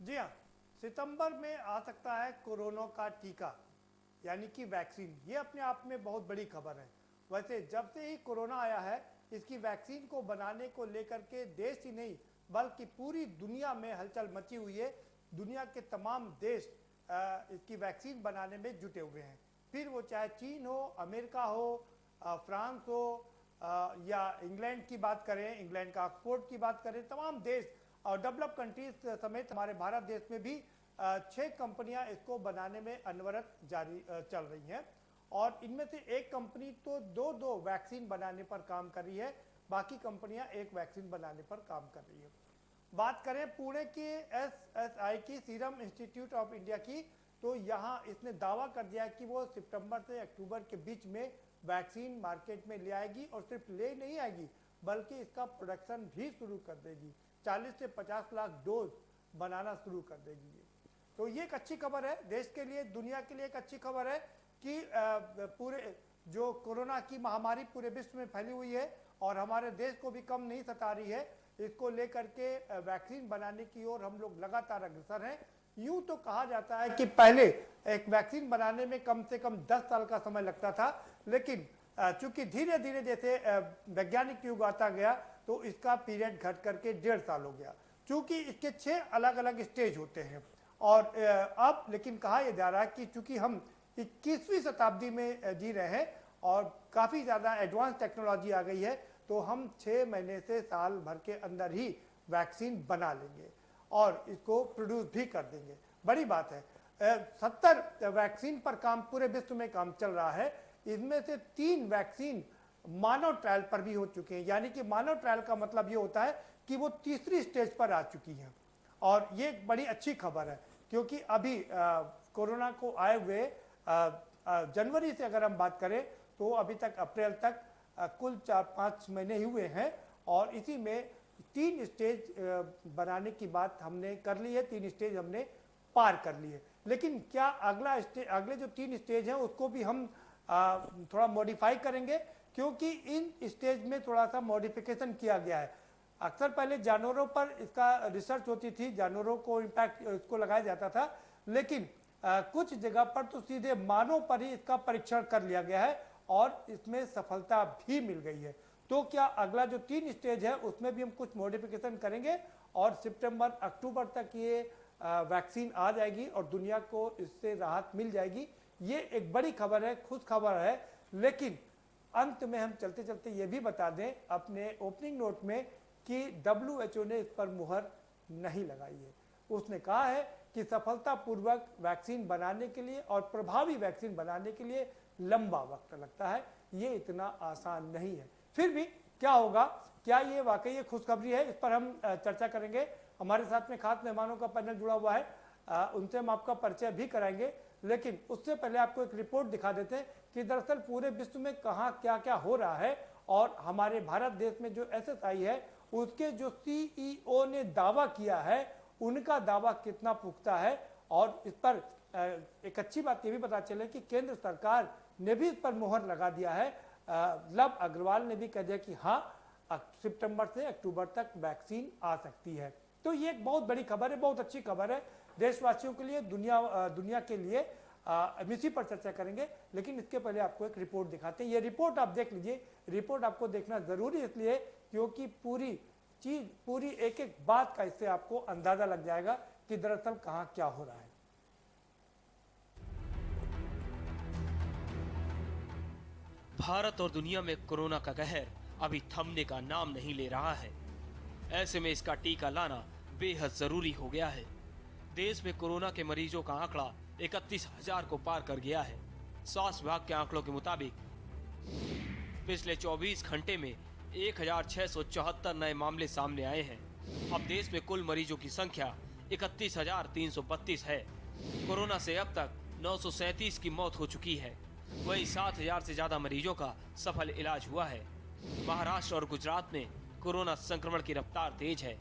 जी हाँ, सितंबर में आ सकता है कोरोना का टीका यानी कि वैक्सीन। ये अपने आप में बहुत बड़ी खबर है। वैसे जब से ही कोरोना आया है, इसकी वैक्सीन को बनाने को लेकर के देश ही नहीं बल्कि पूरी दुनिया में हलचल मची हुई है। दुनिया के तमाम देश इसकी वैक्सीन बनाने में जुटे हुए हैं। फिर वो चाहे चीन हो, अमेरिका हो, फ्रांस हो, या इंग्लैंड की बात करें, इंग्लैंड का ऑक्सफोर्ड की बात करें, तमाम देश और डेवलप कंट्रीज समेत हमारे भारत देश में भी 6 कंपनियां इसको बनाने में अनवरत जारी चल रही हैं। और इनमें से एक कंपनी तो दो वैक्सीन बनाने पर काम कर रही है, बाकी कंपनियां एक वैक्सीन बनाने पर काम कर रही है। बात करें पुणे के SSI की, सीरम इंस्टीट्यूट ऑफ इंडिया की, तो यहाँ इसने दावा कर दिया है कि वो सितंबर से अक्टूबर के बीच में वैक्सीन मार्केट में ले आएगी। और सिर्फ ले नहीं आएगी बल्कि इसका प्रोडक्शन भी शुरू कर देगी। 40 से 50 लाख डोज बनाना शुरू कर देगी। तो ये एक अच्छी खबर है देश के लिए, दुनिया के लिए एक अच्छी खबर है कि पूरे जो कोरोना की महामारी पूरे विश्व में फैली हुई है और हमारे देश को भी कम नहीं सता रही है, इसको लेकर के वैक्सीन बनाने की ओर हम लोग लगातार अग्रसर हैं। यूं तो कहा जाता है कि पहले एक वैक्सीन बनाने में कम से कम 10 साल का समय लगता था, लेकिन चूंकि धीरे धीरे जैसे वैज्ञानिक युग आता गया तो इसका पीरियड घट करके 1.5 साल हो गया। चूंकि इसके 6 अलग अलग स्टेज होते हैं और अब लेकिन कहा यह जा रहा है कि चूंकि हम 21वीं शताब्दी में जी रहे हैं और काफ़ी ज़्यादा एडवांस टेक्नोलॉजी आ गई है, तो हम 6 महीने से साल भर के अंदर ही वैक्सीन बना लेंगे और इसको प्रोड्यूस भी कर देंगे। बड़ी बात है। 70 वैक्सीन पर काम पूरे विश्व में काम चल रहा है। इनमें से 3 वैक्सीन मानव ट्रायल पर भी हो चुके हैं, यानी कि मानव ट्रायल का मतलब ये होता है कि वो तीसरी स्टेज पर आ चुकी हैं। और ये एक बड़ी अच्छी खबर है क्योंकि अभी कोरोना को आए हुए जनवरी से अगर हम बात करें तो अभी तक अप्रैल तक कुल 4-5 महीने ही हुए हैं और इसी में 3 स्टेज बनाने की बात हमने कर ली है, 3 स्टेज हमने पार कर ली है। लेकिन क्या अगले जो 3 स्टेज हैं उसको भी हम थोड़ा मॉडिफाई करेंगे, क्योंकि इन स्टेज में थोड़ा सा मॉडिफिकेशन किया गया है। अक्सर पहले जानवरों पर इसका रिसर्च होती थी, जानवरों को इम्पैक्ट इसको लगाया जाता था, लेकिन कुछ जगह पर तो सीधे मानव पर ही इसका परीक्षण कर लिया गया है और इसमें सफलता भी मिल गई है। तो क्या अगला जो 3 स्टेज है उसमें भी हम कुछ मॉडिफिकेशन करेंगे और सितंबर अक्टूबर तक ये वैक्सीन आ जाएगी और दुनिया को इससे राहत मिल जाएगी। ये एक बड़ी खबर है, खुश खबर है। लेकिन अंत में हम चलते चलते ये भी बता दें अपने ओपनिंग नोट में कि WHO ने इस पर मुहर नहीं लगाई है। उसने कहा है कि सफलतापूर्वक वैक्सीन बनाने के लिए और प्रभावी वैक्सीन बनाने के लिए लंबा वक्त लगता है, ये इतना आसान नहीं है। फिर भी क्या होगा, क्या ये वाकई ये खुशखबरी है, इस पर हम चर्चा करेंगे। हमारे साथ में खास मेहमानों का पैनल जुड़ा हुआ है, उनसे हम आपका परिचय भी कराएंगे। लेकिन उससे पहले आपको एक रिपोर्ट दिखा देते हैं कि दरअसल पूरे विश्व में कहाँ क्या क्या हो रहा है और हमारे भारत देश में जो SSI है उसके जो CEO ने दावा किया है उनका दावा कितना पुख्ता है। और इस पर एक अच्छी बात ये भी पता चले कि केंद्र सरकार ने भी इस पर मुहर लगा दिया है। लव अग्रवाल ने भी कह दिया कि हाँ, सितंबर से अक्टूबर तक वैक्सीन आ सकती है। तो ये एक बहुत बड़ी खबर है, बहुत अच्छी खबर है देशवासियों के लिए, दुनिया के लिए। हम इसी पर चर्चा करेंगे, लेकिन इसके पहले आपको एक रिपोर्ट दिखाते हैं। ये रिपोर्ट आप देख लीजिए। रिपोर्ट आपको देखना जरूरी इसलिए क्योंकि पूरी एक एक बात का इससे आपको अंदाजा लग जाएगा कि दरअसल कहां क्या हो रहा है। भारत और दुनिया में कोरोना का कहर अभी थमने का नाम नहीं ले रहा है। ऐसे में इसका टीका लाना बेहद जरूरी हो गया है। देश में कोरोना के मरीजों का आंकड़ा 31,000 को पार कर गया है। स्वास्थ्य विभाग के आंकड़ों के मुताबिक पिछले 24 घंटे में 1,674 नए मामले सामने आए हैं। अब देश में कुल मरीजों की संख्या 31,332 है। कोरोना से अब तक 937 की मौत हो चुकी है। वहीं 7,000 से ज्यादा मरीजों का सफल इलाज हुआ है। महाराष्ट्र और गुजरात में कोरोना संक्रमण की रफ्तार तेज है।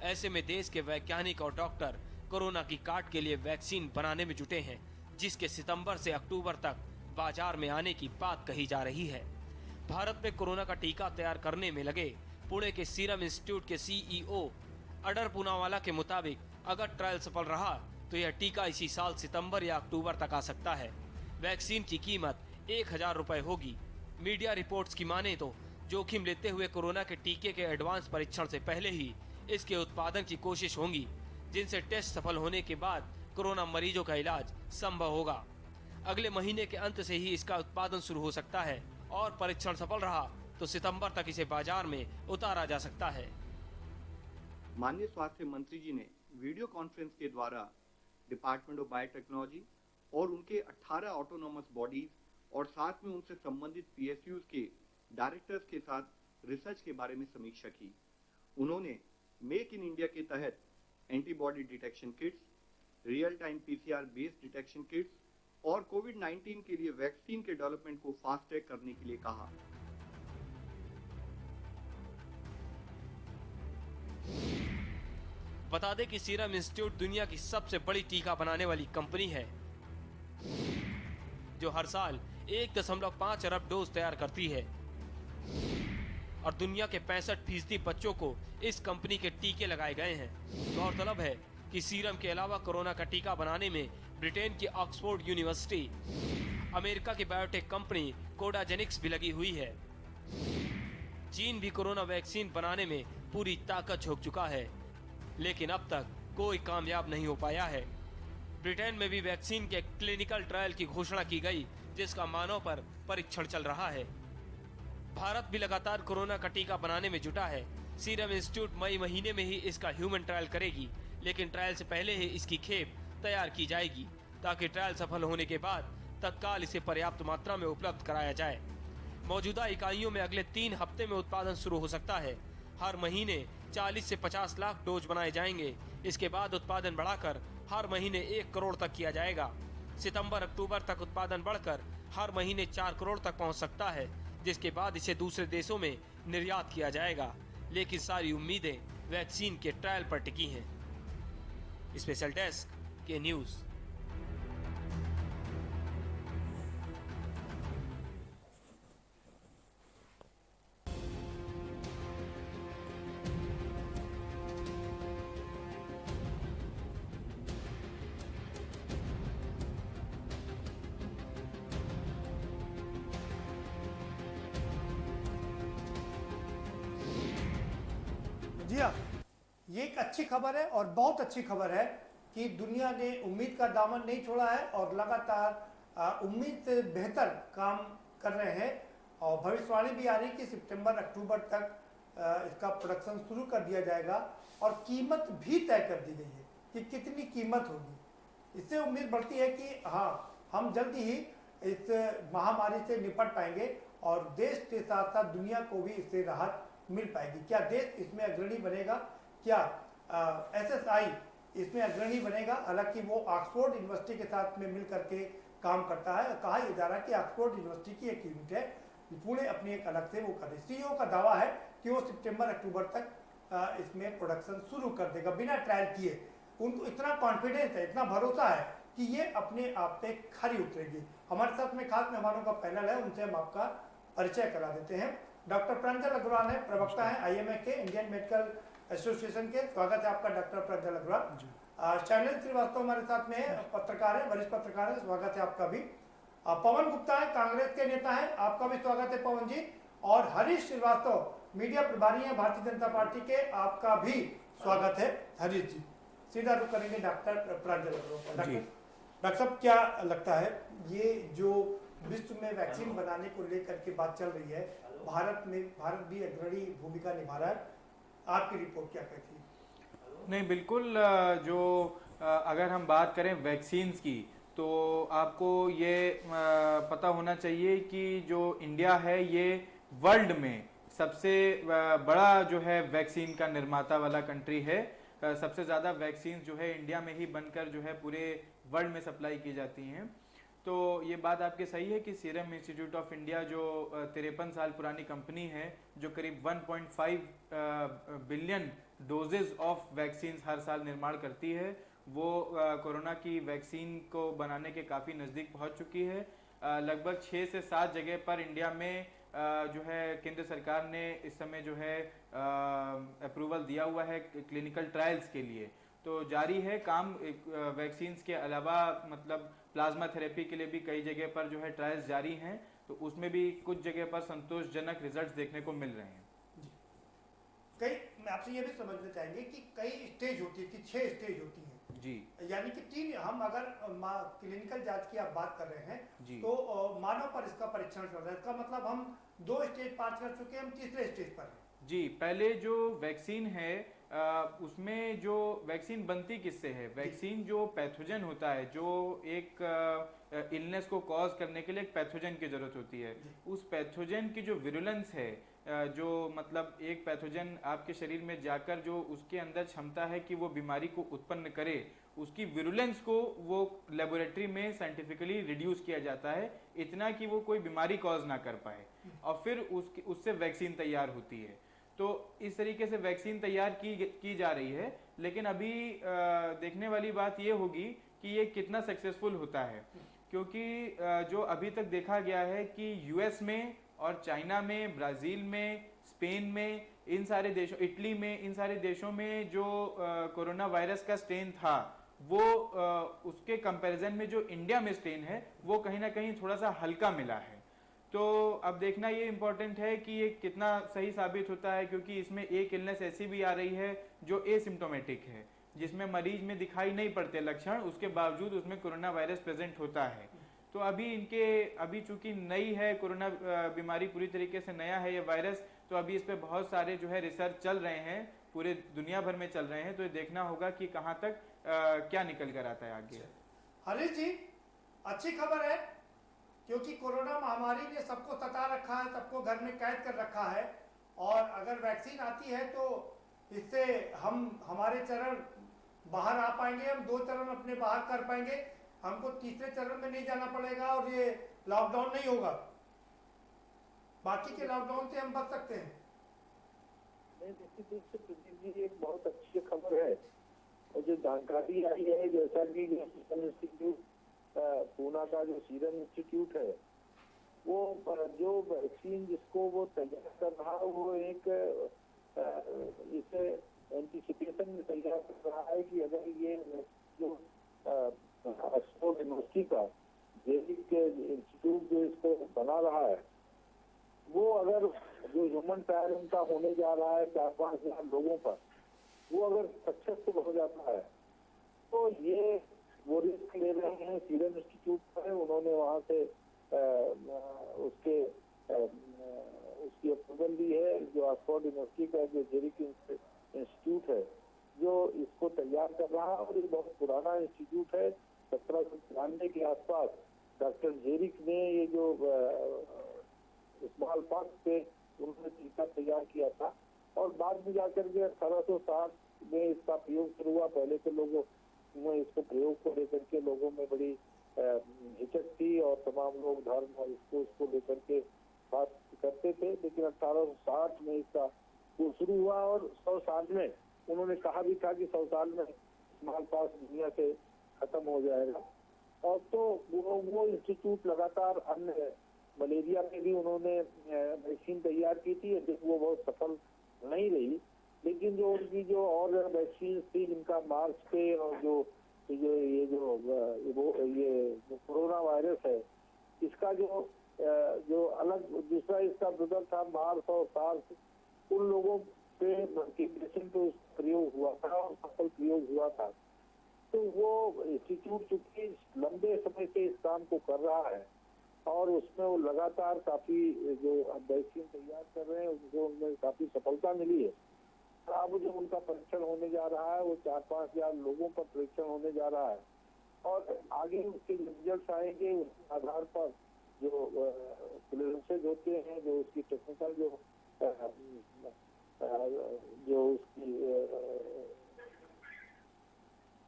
ऐसे में देश के वैज्ञानिक और डॉक्टर कोरोना की काट के लिए वैक्सीन बनाने में जुटे हैं, जिसके सितंबर से अक्टूबर तक बाजार में आने की बात कही जा रही है। भारत में कोरोना का टीका तैयार करने में लगे पुणे के सीरम इंस्टीट्यूट के CEO अडर पूनावाला के मुताबिक अगर ट्रायल सफल रहा तो यह टीका इसी साल सितंबर या अक्टूबर तक आ सकता है। वैक्सीन की कीमत 1,000 रुपए होगी। मीडिया रिपोर्ट्स की माने तो जोखिम लेते हुए कोरोना के टीके के एडवांस परीक्षण से पहले ही इसके उत्पादन की कोशिश होगी, जिनसे टेस्ट सफल होने के बाद कोरोना मरीजों का इलाज संभव होगा। अगले महीने के अंत से ही इसका उत्पादन शुरू हो सकता है और परीक्षण सफल रहा तो सितंबर तक इसे बाजार में उतारा जा सकता है। माननीय स्वास्थ्य मंत्री जी ने वीडियो कॉन्फ्रेंस के द्वारा डिपार्टमेंट ऑफ बायोटेक्नोलॉजी और उनके 18 ऑटोनोमस बॉडीज और साथ में उनसे संबंधित पीएसयूज के डायरेक्टर्स के साथ रिसर्च के बारे में समीक्षा की। उन्होंने मेक इन इंडिया के तहत antibody detection kits, real time PCR based detection kits और कोविड-19 के लिए वैक्सीन के डेवलपमेंट को फास्ट ट्रैक करने के लिए कहा। बता दें कि सीरम इंस्टीट्यूट दुनिया की सबसे बड़ी टीका बनाने वाली कंपनी है, जो हर साल 1.5 अरब डोज तैयार करती है और दुनिया के 65% बच्चों को इस कंपनी के टीके लगाए गए हैं। गौरतलब है कि सीरम के अलावा कोरोना का टीका बनाने में ब्रिटेन की ऑक्सफोर्ड यूनिवर्सिटी, अमेरिका की बायोटेक कंपनी कोडाजेनिक्स भी लगी हुई है। चीन भी कोरोना वैक्सीन बनाने में पूरी ताकत झोंक चुका है, लेकिन अब तक कोई कामयाब नहीं हो पाया है। ब्रिटेन में भी वैक्सीन के क्लिनिकल ट्रायल की घोषणा की गई, जिसका मानव पर परीक्षण चल रहा है। भारत भी लगातार कोरोना का टीका बनाने में जुटा है। सीरम इंस्टीट्यूट मई महीने में ही इसका ह्यूमन ट्रायल करेगी, लेकिन ट्रायल से पहले ही इसकी खेप तैयार की जाएगी ताकि ट्रायल सफल होने के बाद तत्काल इसे पर्याप्त मात्रा में उपलब्ध कराया जाए। मौजूदा इकाइयों में अगले 3 हफ्ते में उत्पादन शुरू हो सकता है। हर महीने 40 से 50 लाख डोज बनाए जाएंगे। इसके बाद उत्पादन बढ़ाकर हर महीने 1 करोड़ तक किया जाएगा। सितंबर अक्टूबर तक उत्पादन बढ़कर हर महीने 4 करोड़ तक पहुंच सकता है, जिसके बाद इसे दूसरे देशों में निर्यात किया जाएगा। लेकिन सारी उम्मीदें वैक्सीन के ट्रायल पर टिकी हैं। स्पेशल डेस्क के न्यूज़। जी हाँ, ये एक अच्छी खबर है और बहुत अच्छी खबर है कि दुनिया ने उम्मीद का दामन नहीं छोड़ा है और लगातार उम्मीद से बेहतर काम कर रहे हैं। और भविष्यवाणी भी आ रही है कि सितंबर अक्टूबर तक इसका प्रोडक्शन शुरू कर दिया जाएगा और कीमत भी तय कर दी गई है कि कितनी कीमत होगी। इससे उम्मीद बढ़ती है कि हाँ, हम जल्दी ही इस महामारी से निपट पाएंगे और देश के साथ साथ दुनिया को भी इससे राहत मिल पाएगी। क्या देश इसमें अग्रणी बनेगा? क्या एसएसआई इसमें अग्रणी बनेगा? हालांकि वो ऑक्सफोर्ड यूनिवर्सिटी के साथ में मिल करके काम करता है। कहा यह जा रहा है कि ऑक्सफोर्ड यूनिवर्सिटी की एक यूनिट है, पुणे अपनी एक अलग से वो कर रही है। सीईओ का दावा है कि वो सितंबर अक्टूबर तक इसमें प्रोडक्शन शुरू कर देगा बिना ट्रायल किए। उनको इतना कॉन्फिडेंस है, इतना भरोसा है कि ये अपने आप पे खरी उतरेगी। हमारे साथ में खास मेहमानों का पैनल है, उनसे हम आपका परिचय करा देते हैं। डॉक्टर प्रांजल अग्रवाल है, प्रवक्ता है आईएमए के, इंडियन मेडिकल एसोसिएशन के। स्वागत है आपका डॉक्टर प्रांजल अग्रवाल। शैलेंद्र श्रीवास्तव हमारे साथ में है, पत्रकार है, वरिष्ठ पत्रकार है, स्वागत है आपका भी। पवन गुप्ता है, कांग्रेस के नेता है, आपका भी स्वागत है पवन जी। और हरीश श्रीवास्तव मीडिया प्रभारी है भारतीय जनता पार्टी के, आपका भी स्वागत है हरीश जी। सीधा रुख करेंगे डॉक्टर प्रांजल अग्रवाल। डॉक्टर साहब, क्या लगता है ये जो विश्व में वैक्सीन बनाने को लेकर के बात चल रही है, भारत भी अग्रणी भूमिका निभा रहा है, आपकी रिपोर्ट क्या कहती है? नहीं, बिल्कुल। जो अगर हम बात करें वैक्सीन्स की, तो आपको ये पता होना चाहिए कि जो इंडिया है ये वर्ल्ड में सबसे बड़ा जो है वैक्सीन का निर्माता वाला कंट्री है। सबसे ज़्यादा वैक्सीन जो है इंडिया में ही बनकर जो है पूरे वर्ल्ड में सप्लाई की जाती हैं। तो ये बात आपकी सही है कि सीरम इंस्टीट्यूट ऑफ इंडिया जो 53 साल पुरानी कंपनी है, जो करीब 1.5 बिलियन डोजेज ऑफ वैक्सीन हर साल निर्माण करती है, वो कोरोना की वैक्सीन को बनाने के काफ़ी नज़दीक पहुंच चुकी है। लगभग 6 से 7 जगह पर इंडिया में जो है केंद्र सरकार ने इस समय जो है अप्रूवल दिया हुआ है क्लिनिकल ट्रायल्स के लिए। तो जारी है काम वैक्सीन्स के अलावा, मतलब प्लाज्मा थेरेपी के लिए भी कई जगह पर जो है ट्रायल्स जारी हैं, तो उसमें भी कुछ जगह पर संतोषजनक रिजल्ट्स देखने को मिल रहे हैं। कई, मैं आपसे ये भी समझना चाहेंगे कि कई स्टेज होती थी, 6 स्टेज होती हैं जी, यानी कि 3, हम अगर क्लिनिकल जांच की आप बात कर रहे हैं जी। तो मानव पर इसका परीक्षण चल रहा है, इसका मतलब हम 2 स्टेज पार कर चुके हैं, हम तीसरे स्टेज पर हैं। जी, पहले जो वैक्सीन है उसमें जो वैक्सीन बनती किससे है, वैक्सीन जो पैथोजन होता है, जो एक इलनेस को कॉज करने के लिए एक पैथोजन की जरूरत होती है, उस पैथोजन की जो विरुलेंस है, जो मतलब एक पैथोजन आपके शरीर में जाकर जो उसके अंदर क्षमता है कि वो बीमारी को उत्पन्न करे, उसकी विरुलेंस को वो लेबोरेटरी में साइंटिफिकली रिड्यूस किया जाता है इतना कि वो कोई बीमारी कॉज ना कर पाए, और फिर उससे वैक्सीन तैयार होती है। तो इस तरीके से वैक्सीन तैयार की जा रही है, लेकिन अभी देखने वाली बात ये होगी कि ये कितना सक्सेसफुल होता है, क्योंकि जो अभी तक देखा गया है कि यूएस में और चाइना में, ब्राज़ील में, स्पेन में, इन सारे देशों, इटली में, इन सारे देशों में जो कोरोना वायरस का स्ट्रेन था, वो उसके कंपैरिजन में जो इंडिया में स्ट्रेन है वो कहीं ना कहीं थोड़ा सा हल्का मिला है। तो अब देखना ये इम्पोर्टेंट है कि ये कितना सही साबित होता है, क्योंकि इसमें एक इलनेस ऐसी भी आ रही है जो एसिम्प्टोमेटिक है, जिसमें मरीज में दिखाई नहीं पड़ते लक्षण, उसके बावजूद उसमें कोरोना वायरस प्रेजेंट होता है। तो अभी चूंकि नई है कोरोना बीमारी, पूरी तरीके से नया है ये वायरस, तो अभी इस पे बहुत सारे जो है रिसर्च चल रहे हैं, पूरे दुनिया भर में चल रहे हैं। तो ये देखना होगा कि कहाँ तक क्या निकल कर आता है आगे। हरीश जी, अच्छी खबर है, क्योंकि कोरोना महामारी ने सबको सता रखा है, सबको घर में कैद कर रखा है, और अगर वैक्सीन आती है तो इससे हमारे चरण बाहर आ पाएंगे, हम 2 चरण अपने बाहर कर पाएंगे, हमको तीसरे चरण में नहीं जाना पड़ेगा, और ये लॉकडाउन नहीं होगा, बाकी के लॉकडाउन से हम बच सकते हैं। निश्चित रूप से प्रदीप जी, एक बहुत अच्छी खबर है, और जो जानकारी आई है, जैसा कि इंस्टीट्यूट पूना का जो सीरम इंस्टीट्यूट है, वो जो वैक्सीन जिसको वो तैयार कर रहा है, वो एक इसे एंटीसिपेशन में तैयार कर रहा है कि अगर ये जो ऑक्सफोर्ड यूनिवर्सिटी का जेरिक इंस्टीट्यूट जो इसको बना रहा है, वो अगर जो ह्यूमन ट्रायल उनका होने जा रहा है 4-5 हजार लोगों पर, वो अगर सक्सेसफुल हो जाता है, तो ये वो रिस्क ले रहे हैं सीरम इंस्टीट्यूट पर। उन्होंने वहाँ से उसकी अप्रूवल ली है, जो ऑक्सफोर्ड यूनिवर्सिटी का जो जेरिक इंस्टीट्यूट है जो इसको तैयार कर रहा है, और ये बहुत पुराना इंस्टीट्यूट है। 1793 के आसपास डॉक्टर जेरिक ने ये जो स्मॉल पॉक्स पे उन्होंने टीका तैयार किया था, और बाद में जाकर के 1860 में इसका प्रयोग शुरू हुआ। पहले के लोगों में इसको प्रयोग को लेकर के लोगों में बड़ी हिचक थी, और तमाम लोग धर्म और इसको लेकर के बात करते थे, लेकिन 1860 में इसका शुरू हुआ, और 100 साल में उन्होंने कहा भी था कि 100 साल में स्मॉल पॉक्स दुनिया से खत्म हो जाएगा। और तो वो इंस्टीट्यूट लगातार अन्य मलेरिया में भी उन्होंने वैक्सीन तैयार की थी, वो बहुत सफल नहीं रही, लेकिन जो उनकी जो और वैक्सीन थी जिनका मार्च पे, और जो कोरोना वायरस है, इसका जो अलग दूसरा इसका ब्रदर था मार्स और सार्स, उन लोगों पे पेशेंट पे प्रयोग हुआ था और सफल प्रयोग हुआ था। तो वो इंस्टीट्यूट चूंकि लंबे समय से इस काम को कर रहा है, और उसमें वो लगातार काफी जो वैक्सीन तैयार कर रहे हैं, उनको उनमें काफी सफलता मिली है। अब जो उनका परीक्षण होने जा रहा है, वो 4-5 हजार लोगों पर परीक्षण होने जा रहा है, और आगे उसके रिजल्ट आएंगे, उस आधार पर जो क्लियरेंसेज होते हैं, जो उसकी टेक्निकल जो उसकी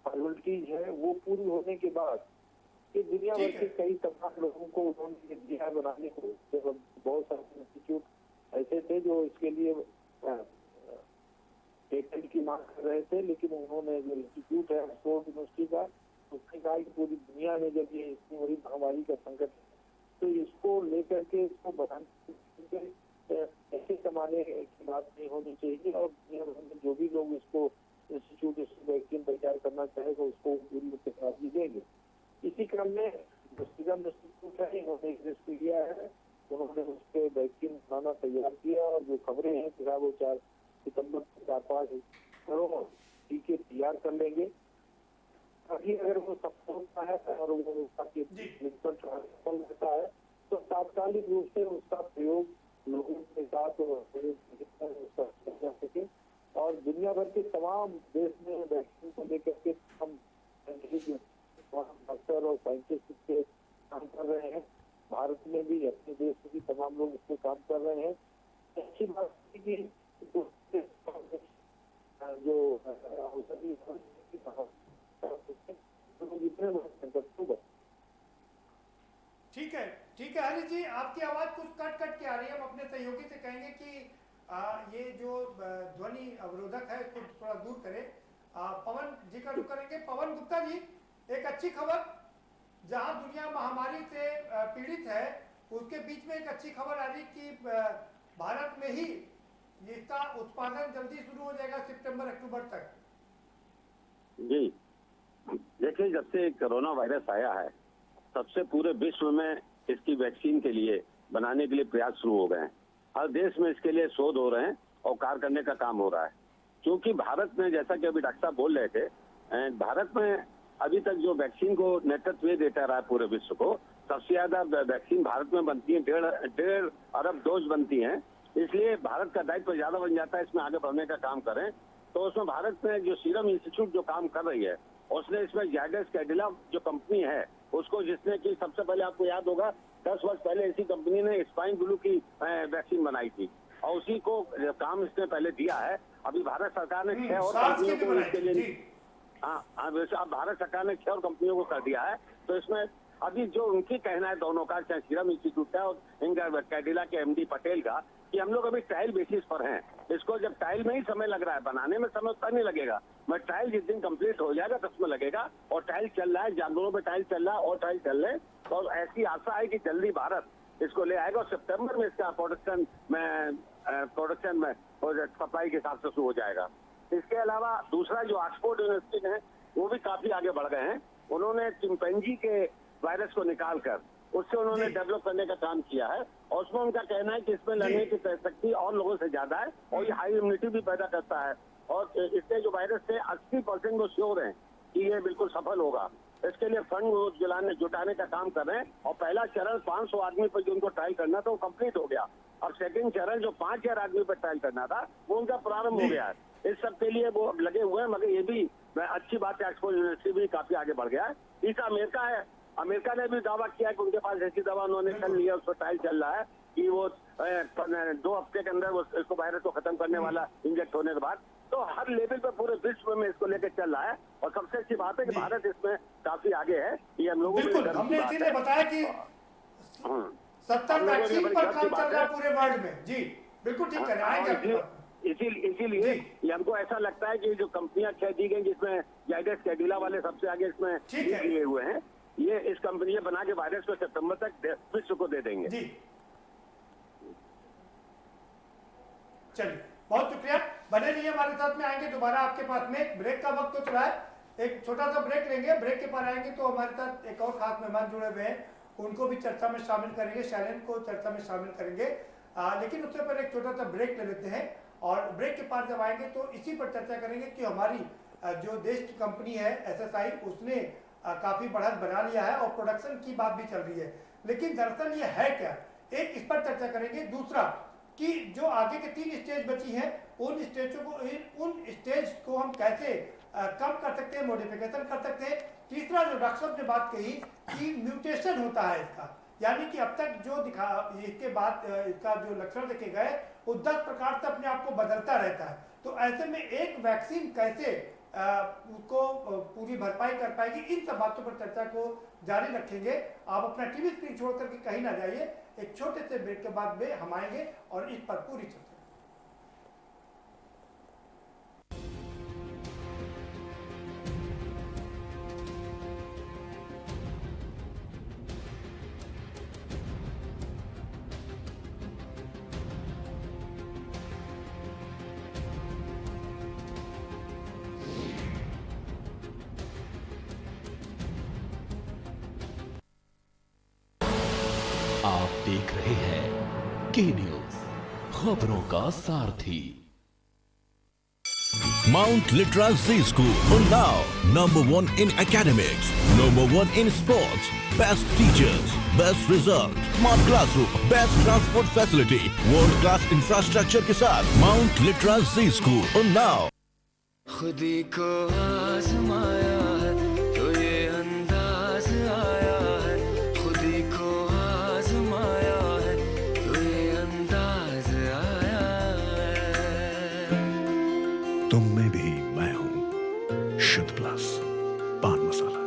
फॉर्मेलिटीज है, वो पूरी होने के बाद कि दुनिया भर के कई तमाम लोगों को उन्होंने दिया बनाने को। बहुत सारे इंस्टीट्यूट ऐसे थे जो इसके लिए पेटेंट की मांग कर रहे थे, लेकिन उन्होंने जो इंस्टीट्यूट है ऑक्सफोर्ड यूनिवर्सिटी का, उसने कहा कि पूरी दुनिया में जब ये इतनी बड़ी महामारी का संकट तो इसको लेकर के इसको बनाने ऐसे कमाने की बात नहीं होनी चाहिए। और दुनिया भर में जो भी लोग इसको इंस्टीट्यूट इसको वैक्सीन तैयार करना चाहेगा उसको पूरी टेक्नोलॉजी देंगे। इसी क्रम में जो सीरम इंस्टीट्यूट है इन्होंने एक रिस्क लिया है, उन्होंने उसके वैक्सीन बनाना तैयार किया और जो खबरें हैं कि वो 4 सितंबर को 4-5 करोड़ टीके तैयार कर लेंगे। अभी अगर वो सफल होता है और वो उसका क्लिनिकल ट्रायल सफल रहता है तो तात्कालिक रूप से उसका प्रयोग लोगों के साथ उसका किया जा सके। और दुनिया भर के तमाम देश में वैक्सीन को लेकर के हम डॉक्टर और साइंटिस्ट के काम कर रहे हैं। भारत में भी अपने देश में भी तमाम लोग इस पे काम कर रहे हैं। अच्छी बात है कि जो औषधि ठीक है हरी जी, आपकी आवाज कुछ कट कट के आ रही है। हम अपने सहयोगी से कहेंगे कि ये जो ध्वनि अवरोधक है इसको थोड़ा दूर करें। पवन जी का रुख करेंगे। पवन गुप्ता जी, एक अच्छी खबर, जहां दुनिया महामारी से पीड़ित है उसके बीच में एक अच्छी खबर आ रही कि भारत में ही इसका उत्पादन जल्दी शुरू हो जाएगा, सितंबर-अक्टूबर तक। जी देखिए, जब से कोरोना वायरस आया है तब से पूरे विश्व में इसकी वैक्सीन के लिए बनाने के लिए प्रयास शुरू हो गए हैं। हर देश में इसके लिए शोध हो रहे हैं और कार्य करने का काम हो रहा है। क्योंकि भारत में, जैसा कि अभी डॉक्टर साहब बोल रहे थे, भारत में अभी तक जो वैक्सीन को नेतृत्व देता रहा है पूरे विश्व को, सबसे ज्यादा वैक्सीन भारत में बनती है, 1.5 अरब डोज बनती हैं। इसलिए भारत का दायित्व ज्यादा बन जाता है इसमें आगे बढ़ने का काम करें। तो उसमें भारत में जो सीरम इंस्टीट्यूट जो काम कर रही है, उसने इसमें जायडस कैडिला जो कंपनी है उसको, जिसने की सबसे पहले आपको याद होगा 10 वर्ष पहले इसी कंपनी ने स्वाइन फ्लू की वैक्सीन बनाई थी और उसी को काम इसने पहले दिया है। अभी भारत सरकार ने 6 और कंपनियों को इसके लिए, हाँ वैसे अब भारत सरकार ने 6 और कंपनियों को कर दिया है। तो इसमें अभी जो उनकी कहना है दोनों का, चाहे सीरम इंस्टीट्यूट का और इनका कैडिला के एमडी पटेल का, कि हम लोग अभी ट्रायल बेसिस पर हैं। इसको जब ट्रायल में ही समय लग रहा है, बनाने में समय उतना नहीं लगेगा। मैं ट्रायल जिस दिन कंप्लीट हो जाएगा तब उसमें लगेगा। और ट्रायल चल रहा है, जानवरों में ट्रायल चल रहा है और ट्रायल चल रहे हैं। और ऐसी आशा है कि जल्दी भारत इसको ले आएगा और सितंबर में इसका प्रोडक्शन में और सप्लाई के हिसाब से शुरू हो जाएगा। इसके अलावा दूसरा जो ऑक्सफोर्ड यूनिवर्सिटी है वो भी काफी आगे बढ़ गए हैं। उन्होंने चिंपैंजी के वायरस को निकालकर उससे उन्होंने डेवलप करने का काम किया है और उसमें उनका कहना है कि इसमें लड़ने की शक्ति और लोगों से ज्यादा है और ये हाई इम्यूनिटी भी पैदा करता है। और इससे जो वायरस से 80% वो श्योर है कि ये बिल्कुल सफल होगा। इसके लिए फंड जुटाने का काम कर रहे हैं और पहला चरण 500 आदमी पर जो उनको ट्रायल करना था वो कंप्लीट हो गया। और सेकंड चरण जो 5000 आदमी पर ट्रायल करना था वो उनका प्रारंभ हो गया है। इस सब के लिए वो लगे हुए हैं। मगर ये भी अच्छी बात है, ऑक्सफोर्ड यूनिवर्सिटी भी काफी आगे बढ़ गया है। तीसरा अमेरिका है। अमेरिका ने भी दावा किया है कि उनके पास ऐसी दवा उन्होंने कर लिया, उस पर ट्रायल चल रहा है कि वो 2 हफ्ते के अंदर वो इसको वायरस को खत्म करने वाला इंजेक्ट होने के बाद। तो हर लेवल पे पूरे विश्व में इसको लेकर चल रहा है और सबसे अच्छी बात है कि भारत इसमें काफी आगे है। ये हम लोगों बिल्कुल, हमने इसीलिए बताया कि 70 वैक्सीन पर काम चल रहा है पूरे वर्ल्ड में। जी बिल्कुल ठीक कह रहे हैं। इसीलिए ये हमको ऐसा लगता है कि जो कंपनियां 6 दी गई जिसमें जायडस कैडिला वाले सबसे आगे इसमें लिए हुए हैं, ये इस कंपनी बना के वायरस को सितंबर तक विश्व को दे देंगे। जी चलिए, बहुत शुक्रिया। बने रहिए हमारे साथ में, आएंगे दोबारा आपके पास में। ब्रेक का वक्त तो चला है, एक छोटा सा ब्रेक लेंगे। ब्रेक के बाद आएंगे तो हमारे साथ एक और खास मेहमान जुड़े हुए हैं, उनको भी चर्चा में शामिल करेंगे, शैलेन को चर्चा में शामिल करेंगे। लेकिन उससे पहले एक छोटा सा ब्रेक ले लेते हैं और ब्रेक के बाद जब आएंगे तो इसी पर चर्चा करेंगे कि हमारी जो देश की कंपनी है SSI, उसने काफी बढ़त बना लिया है और प्रोडक्शन की बात भी चल रही है। लेकिन दरअसल ये है क्या, एक इस पर चर्चा करेंगे। दूसरा कि जो आगे के 3 स्टेज बची हैं, उन स्टेज को हम कैसे कम कर सकते हैं, मॉडिफिकेशन कर सकते हैं। तीसरा जो डॉक्टर साहब ने बात कही कि म्यूटेशन होता है इसका, यानी कि अब तक जो इसके बाद इसका जो लक्षण देखे गए वो 10 प्रकार से अपने आप को बदलता रहता है। तो ऐसे में एक वैक्सीन कैसे उसको पूरी भरपाई कर पाएगी, इन सब बातों पर चर्चा को जारी रखेंगे। आप अपना टीवी स्क्रीन छोड़ करके कहीं ना जाइए। एक छोटे से ब्रेक के बाद में हम आएंगे और इस पर पूरी चर्चा। रहे हैं के न्यूज, खबरों का सारथी। Mount Litra Z School, Unnao, #1 in academics, #1 in sports, best teachers, best result, smart classroom, best transport facility, world class infrastructure के साथ Mount Litra Z School, Unnao। खुदी को आजमाया है तो ये अंदाज आया है, खुदी को आजमाया है तो ये अंदाज आया है। तुम में भी मैं हूँ, शुद्ध प्लस पान मसाला।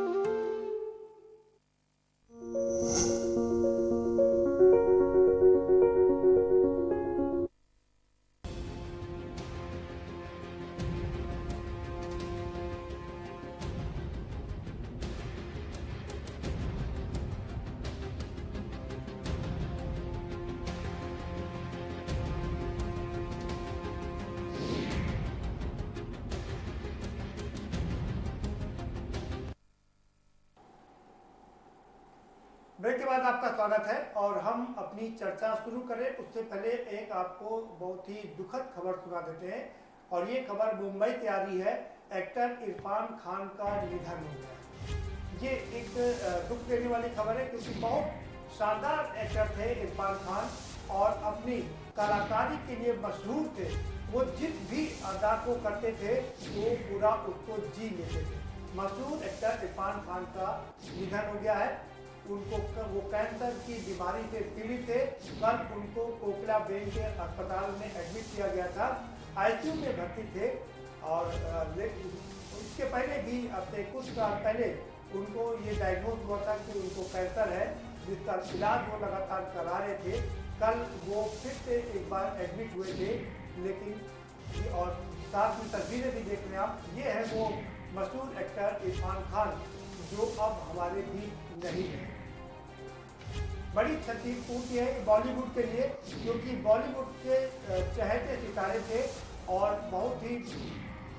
ब्रेक के बाद आपका स्वागत है और हम अपनी चर्चा शुरू करें उससे पहले एक आपको बहुत ही दुखद खबर सुना देते हैं। और ये खबर मुंबई से आ रही है। एक्टर इरफान खान का निधन हो गया। ये एक दुख देने वाली खबर है क्योंकि बहुत शानदार एक्टर थे इरफान खान और अपनी कलाकारी के लिए मशहूर थे। वो जिस भी अदा को करते थे वो पूरा उसको जी लेते थे। मशहूर एक्टर इरफान खान का निधन हो गया है। उनको वो कैंसर की बीमारी से पीड़ित थे। कल उनको कोकिला बेन के अस्पताल में एडमिट किया गया था, आईसीयू में भर्ती थे। और इसके पहले भी अब से कुछ साल पहले उनको ये डायग्नोज हुआ था कि उनको कैंसर है, जिसका इलाज वो लगातार करा रहे थे। कल वो फिर से एक बार एडमिट हुए थे, लेकिन और साथ में तस्वीरें भी देख रहे हैं आप, ये है वो मशहूर एक्टर इरफान खान जो अब हमारे बीच नहीं है। बड़ी क्षतिपूर्ति है बॉलीवुड के लिए, क्योंकि बॉलीवुड के चहेते सितारे थे और बहुत ही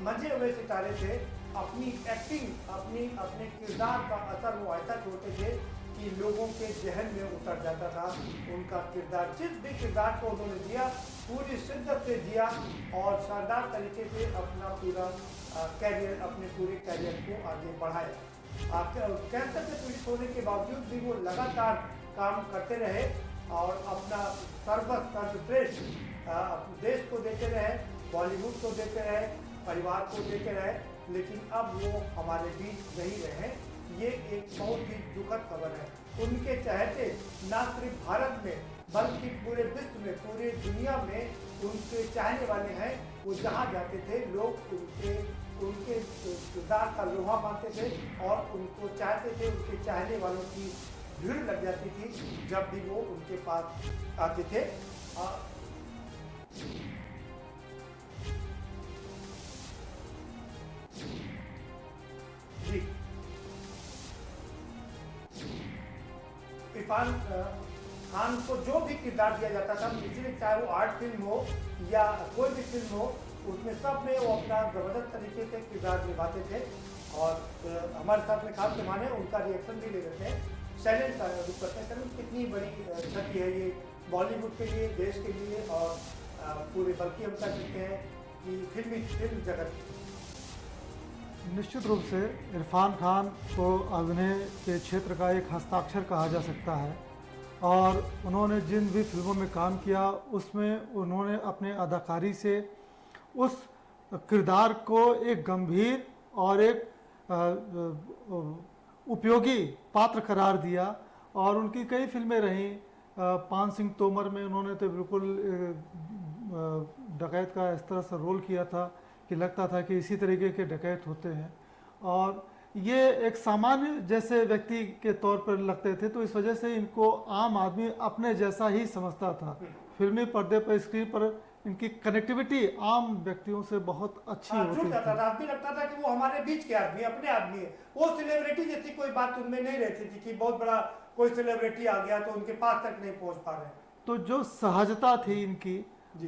मंजे हुए सितारे थे। अपनी एक्टिंग, अपने किरदार का असर वो ऐसा छोड़ते थे कि लोगों के जहन में उतर जाता था उनका किरदार। जिस भी किरदार को उन्होंने दिया पूरी शिद्दत से दिया और शानदार तरीके से अपना पूरा कैरियर, अपने पूरे कैरियर को आगे बढ़ाया। कैंसर से पीड़ित होने के बावजूद भी वो लगातार काम करते रहे और अपना सर्वश्रेष्ठ देश को देते रहे, बॉलीवुड को देते रहे, परिवार को देते रहे। लेकिन अब वो हमारे बीच नहीं रहे। ये एक बहुत ही दुखद खबर है। उनके चहेते न सिर्फ भारत में बल्कि पूरे विश्व में, पूरी दुनिया में उनके चाहने वाले हैं। वो जहाँ जाते थे लोग उनके किरदार का लोहा मानते थे और उनको चाहते थे। उनके चाहने वालों की भीड़ लग जाती थी जब भी वो उनके पास आते थे। जी, इरफान खान को जो भी किरदार दिया जाता था, इसलिए चाहे वो आर्ट फिल्म हो या कोई भी फिल्म हो, उसमें सब में वो अपना जबरदस्त तरीके से किरदार निभाते थे। और हमारे साथ में खास मेहमान है, उनका रिएक्शन भी ले लेते हैं। शैलेंद्र का रुख करते हैं। शैलेंद्र, कितनी बड़ी क्षति है ये बॉलीवुड के लिए, देश के लिए और पूरे, बल्कि हम कह सकते हैं कि फिल्म जगत। निश्चित रूप से इरफान खान को अभिनय के क्षेत्र का एक हस्ताक्षर कहा जा सकता है और उन्होंने जिन भी फिल्मों में काम किया उसमें उन्होंने अपने अदाकारी से उस किरदार को एक गंभीर और एक उपयोगी पात्र करार दिया। और उनकी कई फिल्में रहीं। पान सिंह तोमर में उन्होंने तो बिल्कुल डकैत का इस तरह से रोल किया था कि लगता था कि इसी तरीके के डकैत होते हैं और ये एक सामान्य जैसे व्यक्ति के तौर पर लगते थे। तो इस वजह से इनको आम आदमी अपने जैसा ही समझता था। फिल्मी पर्दे पर, स्क्रीन पर इनकी कनेक्टिविटी आम व्यक्तियों से बहुत अच्छी होती थी। आदमी लगता था कि वो हमारे बीच के आदमी, अपने आदमी है। वो सेलिब्रिटी जैसी कोई बात उनमें नहीं रहती थी कि बहुत बड़ा कोई सेलिब्रिटी आ गया तो उनके पास तक नहीं पहुंच पा रहे। तो जो सहजता थी इनकी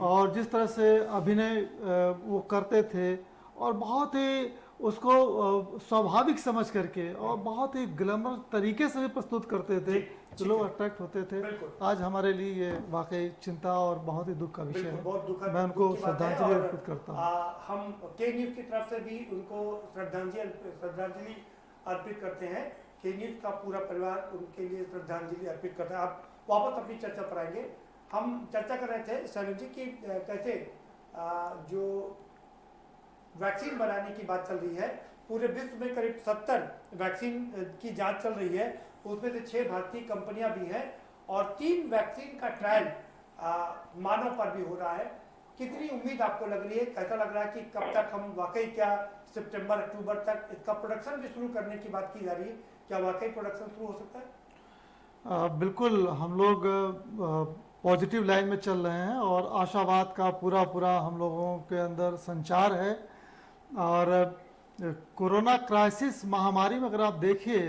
और जिस तरह से अभिनय वो करते थे और बहुत ही उसको स्वाभाविक समझ करके और बहुत ही ग्लैमर तरीके से भी प्रस्तुत करते थे तो लोग अट्रैक्ट होते थे। आज हमारे लिए ये वाकई चिंता और बहुत ही दुख का विषय है। बहुत दुखद मैं उनको दुख की बात है श्रद्धांजलि और, अर्पित करता हूँ। हम के न्यूज़ की तरफ से भी उनको श्रद्धांजलि अर्पित करते हैं। के न्यूज़ का पूरा परिवार उनके लिए श्रद्धांजलि अर्पित करता है। आप वापस अपनी चर्चा पर आएंगे। हम चर्चा कर रहे थे शैलेंद्र जी की कैसे जो वैक्सीन बनाने की बात चल रही है, पूरे विश्व में करीब 70 वैक्सीन की जांच चल रही है, उसमें से 6 भारतीय कंपनियां भी हैं और 3 वैक्सीन का ट्रायल मानव पर भी हो रहा है। कितनी उम्मीद आपको लग रही है, कैसा लग रहा है कि कब तक हम वाकई, क्या सितंबर अक्टूबर तक इसका प्रोडक्शन भी शुरू करने की बात की जा रही है, क्या वाकई प्रोडक्शन शुरू हो सकता है? बिल्कुल, हम लोग पॉजिटिव लाइन में चल रहे हैं और आशावाद का पूरा हम लोगों के अंदर संचार है। और कोरोना क्राइसिस महामारी में अगर आप देखिए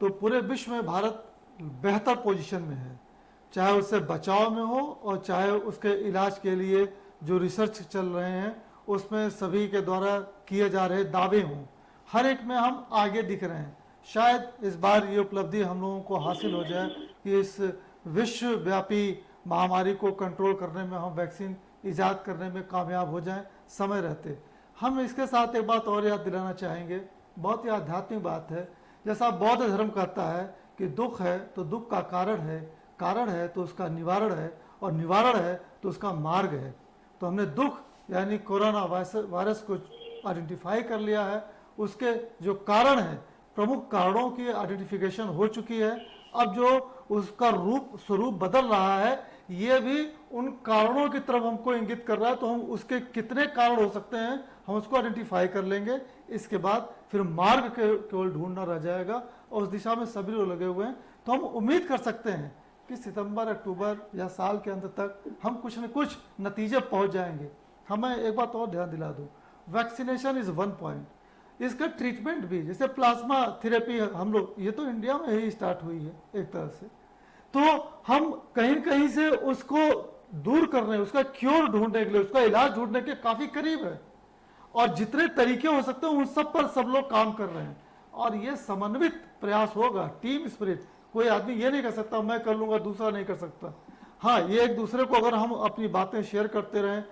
तो पूरे विश्व में भारत बेहतर पोजीशन में है, चाहे उससे बचाव में हो और चाहे उसके इलाज के लिए जो रिसर्च चल रहे हैं उसमें सभी के द्वारा किए जा रहे दावे हों, हर एक में हम आगे दिख रहे हैं। शायद इस बार ये उपलब्धि हम लोगों को हासिल हो जाए कि इस विश्वव्यापी महामारी को कंट्रोल करने में हम वैक्सीन ईजाद करने में कामयाब हो जाएं समय रहते। हम इसके साथ एक बात और याद दिलाना चाहेंगे, बहुत ही आध्यात्मिक बात है। जैसा बौद्ध धर्म कहता है कि दुख है तो दुख का कारण है तो उसका निवारण है, और निवारण है तो उसका मार्ग है। तो हमने दुख यानी कोरोना वायरस को आइडेंटिफाई कर लिया है, उसके जो कारण है, प्रमुख कारणों की आइडेंटिफिकेशन हो चुकी है। अब जो उसका स्वरूप बदल रहा है, ये भी उन कारणों की तरफ हमको इंगित कर रहा है। तो हम उसके कितने कारण हो सकते हैं हम उसको आइडेंटिफाई कर लेंगे। इसके बाद फिर मार्ग केवल ढूंढना रह जाएगा और उस दिशा में सभी लोग लगे हुए हैं। तो हम उम्मीद कर सकते हैं कि सितंबर अक्टूबर या साल के अंत तक हम कुछ न कुछ नतीजे पहुंच जाएंगे। हमें एक बात और ध्यान दिला दूं, वैक्सीनेशन इज वन पॉइंट, इसका ट्रीटमेंट भी, जैसे प्लाज्मा थेरेपी हम लोग, ये तो इंडिया में ही स्टार्ट हुई है एक तरह से, तो हम कहीं से उसको दूर करने, उसका क्योर ढूंढने के लिए, उसका इलाज ढूंढने के काफी करीब है और जितने तरीके हो सकते हैं उन सब पर सब लोग काम कर रहे हैं। और ये समन्वित प्रयास होगा, टीम स्पिरिट। कोई आदमी ये नहीं कर सकता मैं कर लूंगा, दूसरा नहीं कर सकता। हाँ, ये एक दूसरे को अगर हम अपनी बातें शेयर करते रहें,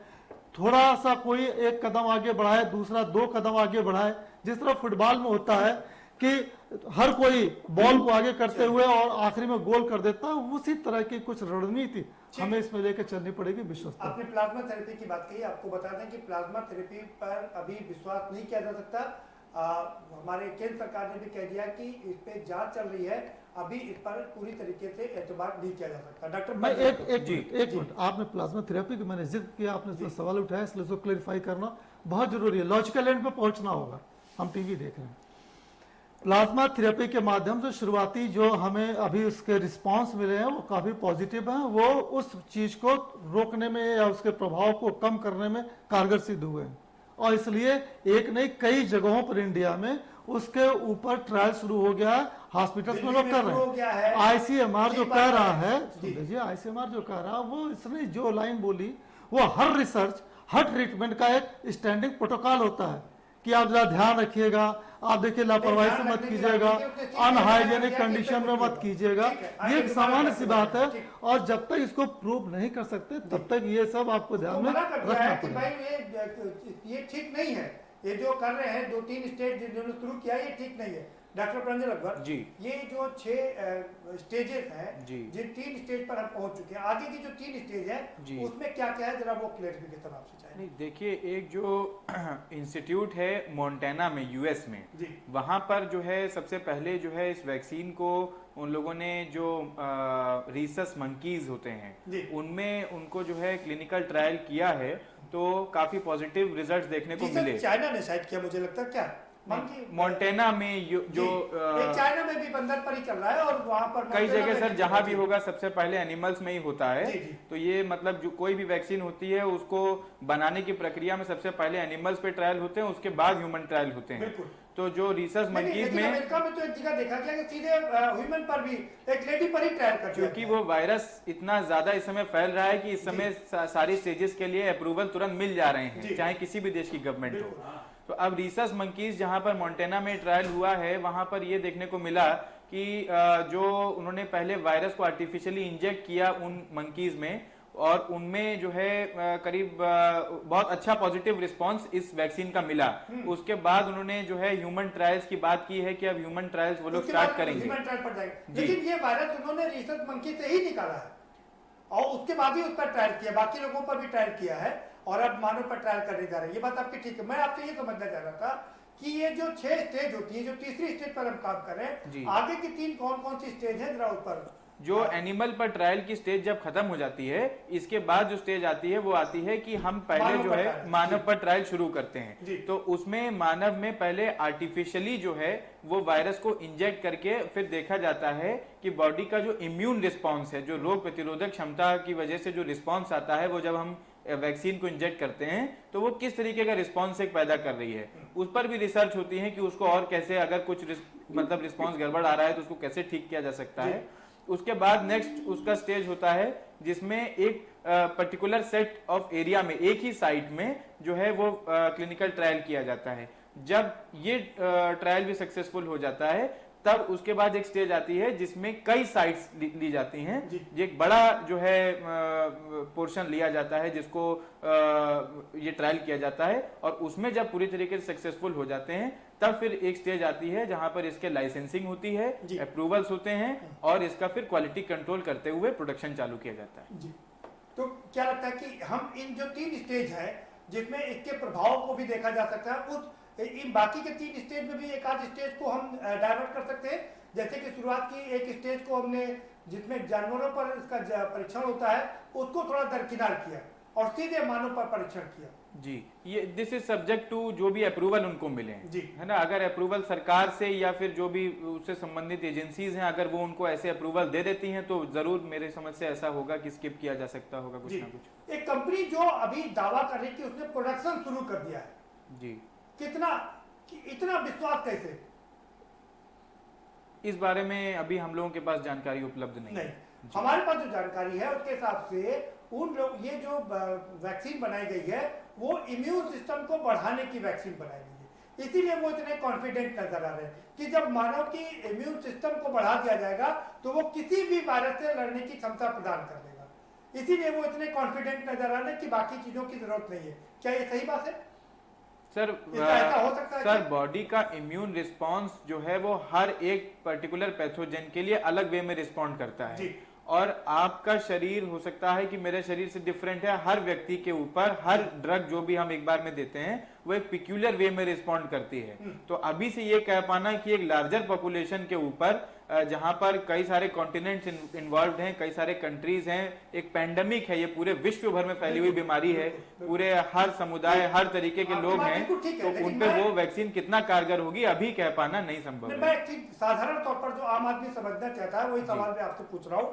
थोड़ा सा कोई एक कदम आगे बढ़ाए, दूसरा 2 कदम आगे बढ़ाए, जिस तरह फुटबॉल में होता है कि हर कोई बॉल को आगे करते हुए और आखिरी में गोल कर देता है, उसी तरह की कुछ रणनीति हमें इसमें लेकर चलनी पड़ेगी विश्व स्तर। आपने प्लाज्मा थेरेपी की बात कही, आपको बता दें कि प्लाज्मा थेरेपी पर अभी विश्वास नहीं किया जा सकता। हमारे केंद्र सरकार ने भी कह दिया कि इस पे जांच चल रही है, अभी इस पर पूरी तरीके से एतबार नहीं किया जा सकता। डॉक्टर मैं एक मिनट, आपने प्लाज्मा थेरेपी की मैंने जिक्र किया, आपने इसमें सवाल उठाया, इसलिए उसको क्लैरिफाई करना बहुत जरूरी है। लॉजिकल एंड पे पहुंचना होगा। हम टीवी देख रहे हैं, प्लाज्मा थेरेपी के माध्यम से शुरुआती जो हमें अभी उसके रिस्पांस मिले हैं वो काफी पॉजिटिव हैं, वो उस चीज को रोकने में या उसके प्रभाव को कम करने में कारगर सिद्ध हुए हैं। और इसलिए एक नहीं कई जगहों पर इंडिया में उसके ऊपर ट्रायल शुरू हो गया है, हॉस्पिटल्स में लोग कर रहे हैं। आईसीएमआर जो कह रहा है, देखिए आईसीएमआर जो कह रहा है, वो इसने जो लाइन बोली, वो हर रिसर्च हर ट्रीटमेंट का एक स्टैंडिंग प्रोटोकॉल होता है कि आप जरा ध्यान रखिएगा, आप देखिए लापरवाही से मत कीजिएगा, अनहाइजेनिक कंडीशन में मत कीजिएगा, ये एक सामान्य सी बात है। और जब तक इसको प्रूव नहीं कर सकते तब तक ये सब आपको ध्यान में रखना पड़ेगा। ये ठीक नहीं है, ये जो कर रहे हैं 2-3 स्टेज जिन्होंने शुरू किया, ये ठीक नहीं है। डॉक्टर प्रंजल अकबर जी, ये जो 6 स्टेजेस हैं, जिन 3 स्टेज पर हम पहुंच चुके हैं, आगे की जो 3 स्टेज है उसमें क्या क्या है, जरा वो क्लैरिफिकेशन आपसे चाहिए। नहीं, देखिए, एक जो इंस्टीट्यूट है मोंटेना में यूएस में, वहां पर जो है सबसे पहले जो है इस वैक्सीन को उन लोगों ने जो रीसस मंकीज होते हैं उनमें उनको जो है क्लिनिकल ट्रायल किया है, तो काफी पॉजिटिव रिजल्ट्स देखने को मिले। चाइना ने शायद किया, मुझे लगता है, क्या मोंटेना में जो चाइना में भी बंदर पर ही चल रहा है और वहां पर कई जगह सर जहां भी होगा सबसे पहले एनिमल्स में ही होता है। तो ये मतलब जो कोई भी वैक्सीन होती है उसको बनाने की प्रक्रिया में सबसे पहले एनिमल्स पे ट्रायल होते हैं, उसके बाद ह्यूमन ट्रायल होते हैं। तो जो रिसर्च मंकीज में अमेरिका में तो एक जगह देखा गया कि सीधे ह्यूमन पर भी एक लेडी पर ही ट्रायल कर, क्योंकि वो वायरस इतना ज्यादा इस समय फैल रहा है कि इस समय सारी स्टेजेस के लिए अप्रूवल तुरंत मिल जा रहे हैं, चाहे किसी भी देश की गवर्नमेंट हो। तो अब रिसर्च मंकीज जहां पर मोंटेना में ट्रायल हुआ है, वहां पर ये देखने को मिला कि जो उन्होंने पहले वायरस को आर्टिफिशियली इंजेक्ट किया उन मंकीज में, और उनमें जो है करीब बहुत अच्छा पॉजिटिव रिस्पांस इस वैक्सीन का मिला। उसके बाद उन्होंने जो है ह्यूमन ट्रायल्स की बात की है कि अब ह्यूमन ट्रायल्स वो लोग स्टार्ट करेंगे। ह्यूमन ट्रायल पर जाएंगे, लेकिन ये वायरस उन्होंने रिसर्च मंकी से ही निकाला है और उसके बाद ही उस पर ट्रायल किया, बाकी लोगों पर भी ट्रायल किया है और अब मानव पर ट्रायल करने जा रहे हैं। ये बात आपकी ठीक है। मैं आपसे ये समझना चाह रहा था कि ये जो 6 स्टेज होती है, जो तीसरी स्टेज पर हम काम कर रहे हैं, आगे की 3 कौन कौन सी स्टेज है, जरा उस पर। जो एनिमल पर ट्रायल की स्टेज जब खत्म हो जाती है, इसके बाद जो स्टेज आती है वो आती है कि हम पहले जो है मानव पर ट्रायल शुरू करते हैं। तो उसमें मानव में पहले आर्टिफिशियली जो है वो वायरस को इंजेक्ट करके फिर देखा जाता है कि बॉडी का जो इम्यून रिस्पॉन्स है, जो रोग प्रतिरोधक क्षमता की वजह से जो रिस्पॉन्स आता है, वो जब हम वैक्सीन को इंजेक्ट करते हैं तो वो किस तरीके का रिस्पॉन्स एक पैदा कर रही है। उस पर भी रिसर्च होती है कि उसको और कैसे, अगर कुछ मतलब रिस्पॉन्स गड़बड़ आ रहा है तो उसको कैसे ठीक किया जा सकता है। उसके बाद नेक्स्ट उसका स्टेज होता है जिसमें एक पर्टिकुलर सेट ऑफ एरिया में, एक ही साइट में जो है वो क्लिनिकल ट्रायल किया जाता है। जब ये ट्रायल भी सक्सेसफुल हो जाता है तब उसके बाद एक स्टेज आती है जिसमें कई साइट्स ली जाती हैं। एक बड़ा जो है पोर्शन लिया जाता है जिसको ये ट्रायल किया जाता है, और उसमें जब पूरी तरीके से सक्सेसफुल हो जाते हैं तब फिर एक स्टेज आती है जहां पर इसके लाइसेंसिंग होती है, अप्रूवल्स होते हैं और इसका फिर क्वालिटी कंट्रोल करते हुए प्रोडक्शन चालू किया जाता है। जी। तो क्या लगता है कि हम इन जो 3 स्टेज है जिसमें इसके प्रभाव को भी देखा जा सकता है, उस इन बाकी के 3 स्टेज में भी एक आध स्टेज को हम डाइवर्ट कर सकते हैं? जैसे कि शुरुआत की एक स्टेज को हमने जिसमें जानवरों पर इसका परीक्षण होता है उसको थोड़ा दरकिनार किया और सीधे मानव पर परीक्षण किया। जी, ये दिस इज सब्जेक्ट टू जो भी अप्रूवल उनको मिले, है ना। अगर अप्रूवल सरकार से या फिर जो भी उससे संबंधित एजेंसीज हैं, अगर वो उनको ऐसे अप्रूवल दे देती हैं तो जरूर मेरे समझ से ऐसा होगा कि स्किप किया जा सकता होगा कुछ ना कुछ। एक कंपनी जो अभी दावा कर रही है कि उसने प्रोडक्शन शुरू कर दिया है, जी, इतना विश्वास कैसे? इस बारे में अभी हम लोगों के पास जानकारी उपलब्ध नहीं। हमारे पास जो जानकारी है उसके हिसाब से उन लोग, ये जो वैक्सीन बनाई गई है वो इम्यून सिस्टम को बढ़ाने की वैक्सीन बनाई गई है, इसीलिए वो इतने कॉन्फिडेंट नजर आ रहे हैं कि जब मानव की इम्यून सिस्टम को बढ़ा दिया जाएगा तो वो किसी भी वायरस से लड़ने की क्षमता प्रदान कर देगा। इसीलिए वो इतने कॉन्फिडेंट नजर आ रहे हैं कि बाकी चीजों की जरूरत नहीं है। क्या ये सही बात है? सर, हो सकता है सर बॉडी का इम्यून रिस्पांस जो है वो हर एक पर्टिकुलर पैथोजन के लिए अलग वे में रिस्पॉन्ड करता है, और आपका शरीर हो सकता है कि मेरे शरीर से डिफरेंट है। हर व्यक्ति के ऊपर हर ड्रग जो भी हम एक बार में देते हैं वो एक पिक्यूलर वे में रिस्पॉन्ड करती है। तो अभी से ये कह पाना कि एक लार्जर पॉपुलेशन के ऊपर जहां पर कई सारे कॉन्टिनेंट्स इन्वॉल्व हैं, कई सारे कंट्रीज हैं, एक पैंडेमिक है, ये पूरे विश्व भर में फैली हुई बीमारी है, पूरे हर समुदाय, हर तरीके के लोग हैं, तो उन पे वो वैक्सीन कितना कारगर होगी अभी कह पाना नहीं संभव है। मैं साधारण तौर पर जो आम आदमी समझना चाहता है वही सवाल मैं आपसे पूछ रहा हूँ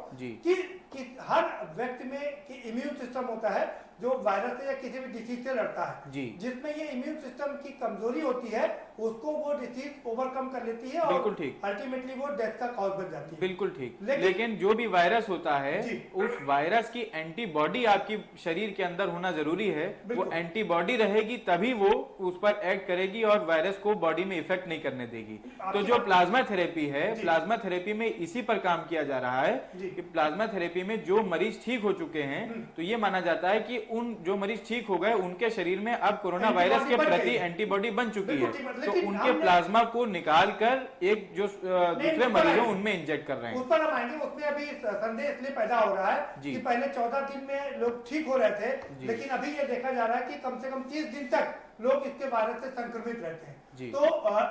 कि हर व्यक्ति में इम्यून सिस्टम होता है जो वायरस से या किसी भी डिसीज से लड़ता है, जिसमें ये इम्यून सिस्टम की कमजोरी होती है उसको वो डिसीज ओवरकम कर लेती है और अल्टीमेटली वो डेथ का कॉज बन जाती है। बिल्कुल ठीक। लेकिन जो भी वायरस होता है उस वायरस की एंटीबॉडी आपकी शरीर के अंदर होना जरूरी है। वो एंटीबॉडी रहेगी तभी वो उस पर एक्ट करेगी और वायरस को बॉडी में इफेक्ट नहीं करने देगी। तो जो प्लाज्मा थेरेपी है, प्लाज्मा थेरेपी में इसी पर काम किया जा रहा है कि प्लाज्मा थेरेपी में जो मरीज ठीक हो चुके हैं तो ये माना जाता है कि उन जो मरीज ठीक हो गए उनके शरीर में अब कोरोना वायरस के प्रति एंटीबॉडी बन चुकी है, तो उनके प्लाज्मा को निकाल कर एक जो दूसरे मरीजों उनमें इंजेक्ट कर रहे हैं। उस पर हम आएंगे। उसमें अभी संदेह इसलिए पैदा हो रहा है कि पहले 14 दिन में लोग ठीक हो रहे थे, लेकिन अभी ये देखा जा रहा है कि कम से कम 30 दिन तक लोग इसके वायरस से संक्रमित रहते हैं। तो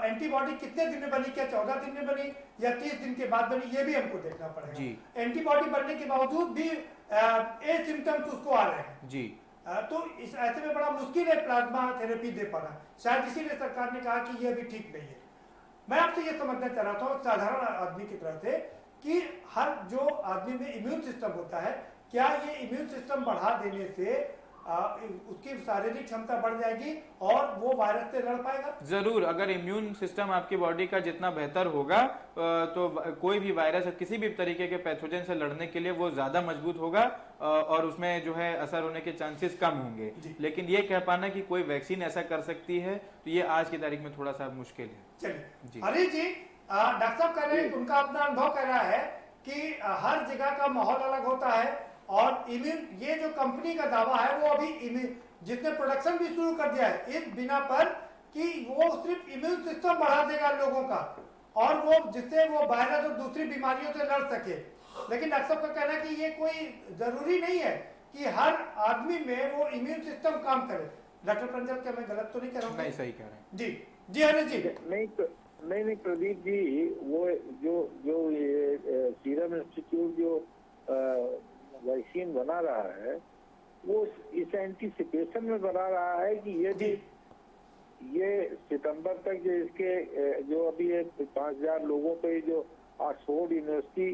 एंटीबॉडी कितने दिन में बनी? क्या 14 दिन में बनी या 30 दिन के बाद बनी? ये भी हमको देखना पड़ेगा। एंटीबॉडी बनने के बावजूद भी सिम्टम्स उसको आ रहे हैं तो इस ऐसे में बड़ा मुश्किल है प्लाज्मा थेरेपी दे पाना। शायद इसीलिए सरकार ने कहा कि ये भी ठीक नहीं है। मैं आपसे ये समझना चाह रहा था साधारण आदमी की तरह से कि हर जो आदमी में इम्यून सिस्टम होता है, क्या ये इम्यून सिस्टम बढ़ा देने से उसकी शारीरिक क्षमता बढ़ जाएगी और वो वायरस से लड़ पाएगा? जरूर। अगर इम्यून सिस्टम आपकी बॉडी का जितना बेहतर होगा तो कोई भी वायरस किसी भी तरीके के पैथोजन से लड़ने के लिए वो ज्यादा मजबूत होगा और उसमें जो है असर होने के चांसेस कम होंगे। लेकिन ये कह पाना कि कोई वैक्सीन ऐसा कर सकती है तो ये आज की तारीख में थोड़ा सा मुश्किल है। चलिए हरीश जी, डॉक्टर साहब कह रहे हैं, उनका अपना अनुभव कह रहा है कि हर जगह का माहौल अलग होता है और इम्यून, ये जो कंपनी का दावा है वो अभी जिसने प्रोडक्शन भी शुरू कर दिया है इस बिना पर कि वो सिर्फ इम्यून सिस्टम बढ़ा देगा लोगों का और वो जिससे वो वायरस और दूसरी बीमारियों से लड़ सके। लेकिन डॉक्टर साहब का कहना है कि ये कोई जरूरी नहीं है कि हर आदमी में वो इम्यून सिस्टम काम करे। डॉक्टर प्रंजल, क्या मैं गलत तो नहीं कह रहा हूँ? नहीं, सही कह रहे हैं जी जी हरीश जी। नहीं प्रदीप जी, वो जो ये सीरम इंस्टीट्यूट जो वैक्सीन बना रहा है वो इस एंटीसिपेशन में बना रहा है कि ये सितंबर तक जो इसके जो अभी 5,000 लोगों पे जो ऑक्सफोर्ड यूनिवर्सिटी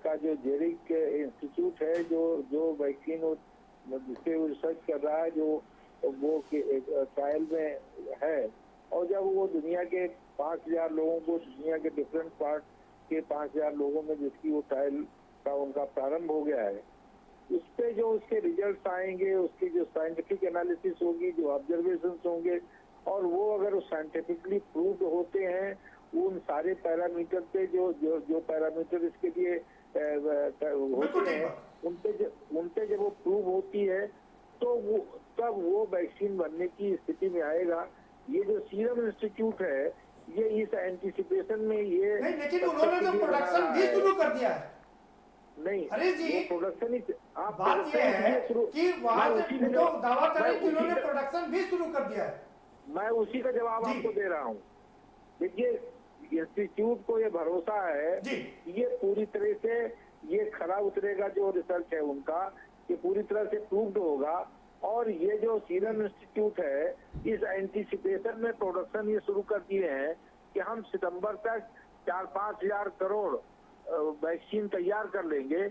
का जो जेरिक इंस्टीट्यूट है जो वैक्सीन जिसपे वो रिसर्च कर रहा है, जो वो ट्रायल में है, और जब वो दुनिया के 5,000 लोगों को, दुनिया के डिफरेंट पार्ट के 5,000 लोगों में जिसकी वो ट्रायल का उनका प्रारंभ हो गया है, उस पे जो उसके रिजल्ट्स आएंगे, उसकी जो साइंटिफिक एनालिसिस होगी, जो ऑब्जर्वेशंस होंगे, और वो अगर साइंटिफिकली प्रूव्ड होते हैं, उन सारे पैरामीटर पे जो पैरामीटर इसके लिए होते हैं, उन पे जब वो प्रूव होती है तो तब वो वैक्सीन बनने की स्थिति में आएगा। ये जो सीरम इंस्टीट्यूट है, ये इस एंटीसिपेशन में ये नहीं, लेकिन उन्होंने तो प्रोडक्शन भी शुरू कर दिया है। नहीं हरीश जी, प्रोडक्शन ही बात ये है कि वहाँ से जो दावा कर रहे हैं कि उन्होंने प्रोडक्शन भी शुरू कर दिया है। मैं उसी का जवाब आपको दे रहा हूँ। देखिए, इंस्टीट्यूट को ये भरोसा है ये पूरी तरह से ये खरा उतरेगा, जो रिसर्च है उनका ये पूरी तरह से प्रूव्ड होगा, और ये जो सीरम इंस्टीट्यूट है इस एंटीसिपेशन में प्रोडक्शन ये शुरू कर दिए हैं कि हम सितंबर तक 4-5 हजार करोड़ वैक्सीन तैयार कर लेंगे,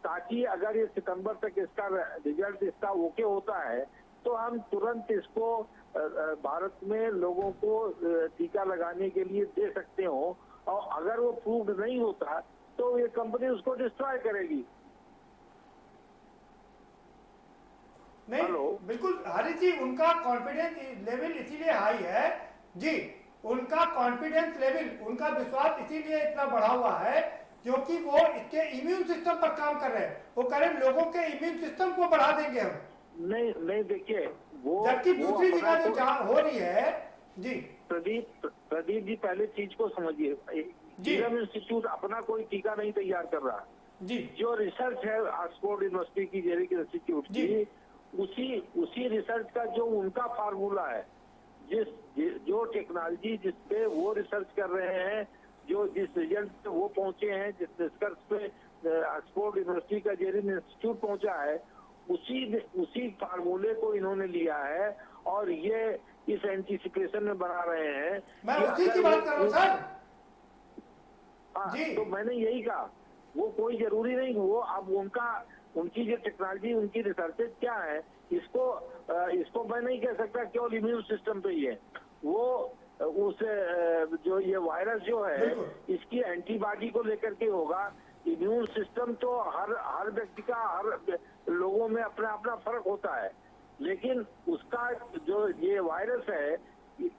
ताकि अगर ये सितंबर तक इसका रिजल्ट इसका ओके होता है तो हम तुरंत इसको भारत में लोगों को टीका लगाने के लिए दे सकते हो, और अगर वो प्रूव्ड नहीं होता तो ये कंपनी उसको डिस्ट्रॉय करेगी। नहीं, बिल्कुल हरीश जी, उनका कॉन्फिडेंस लेवल इसीलिए हाई है जी, उनका कॉन्फिडेंस लेवल, उनका विश्वास इसीलिए इतना बढ़ा हुआ है क्योंकि वो इसके इम्यून सिस्टम पर काम कर रहे हैं। वो कह रहे हैं लोगों के इम्यून सिस्टम को बढ़ा देंगे हम। नहीं देखिए, वो जबकि दूसरी जगह जो हो रही है जी। प्रदीप जी, पहले चीज को समझिए, सीरम इंस्टीट्यूट अपना कोई टीका नहीं तैयार कर रहा जी। जो रिसर्च है ऑक्सफोर्ड यूनिवर्सिटी की जेरिक इंस्टीट्यूट की, उसी रिसर्च का जो उनका फार्मूला है, जो टेक्नोलॉजी जिसपे वो रिसर्च कर रहे हैं, जिस रिजल्ट पे वो पहुंचे हैं, जिस निष्कर्ष पे ऑक्सफोर्ड यूनिवर्सिटी का जेरिक इंस्टीट्यूट पहुंचा है, उसी फार्मूले को इन्होंने लिया है और ये इस एंटीसिपेशन में बना रहे हैं। मैं उसी की बात कर रहा हूं सर। हाँ, तो मैंने यही कहा, वो कोई जरूरी नहीं, वो अब उनकी जो टेक्नोलॉजी, उनकी रिसर्चेज क्या है, इसको मैं नहीं कह सकता केवल इम्यून सिस्टम पे ही है। वो जो ये वायरस जो है इसकी एंटीबॉडी को लेकर के होगा। इम्यून सिस्टम तो हर व्यक्ति का, हर लोगों में अपना अपना फर्क होता है, लेकिन उसका जो ये वायरस है,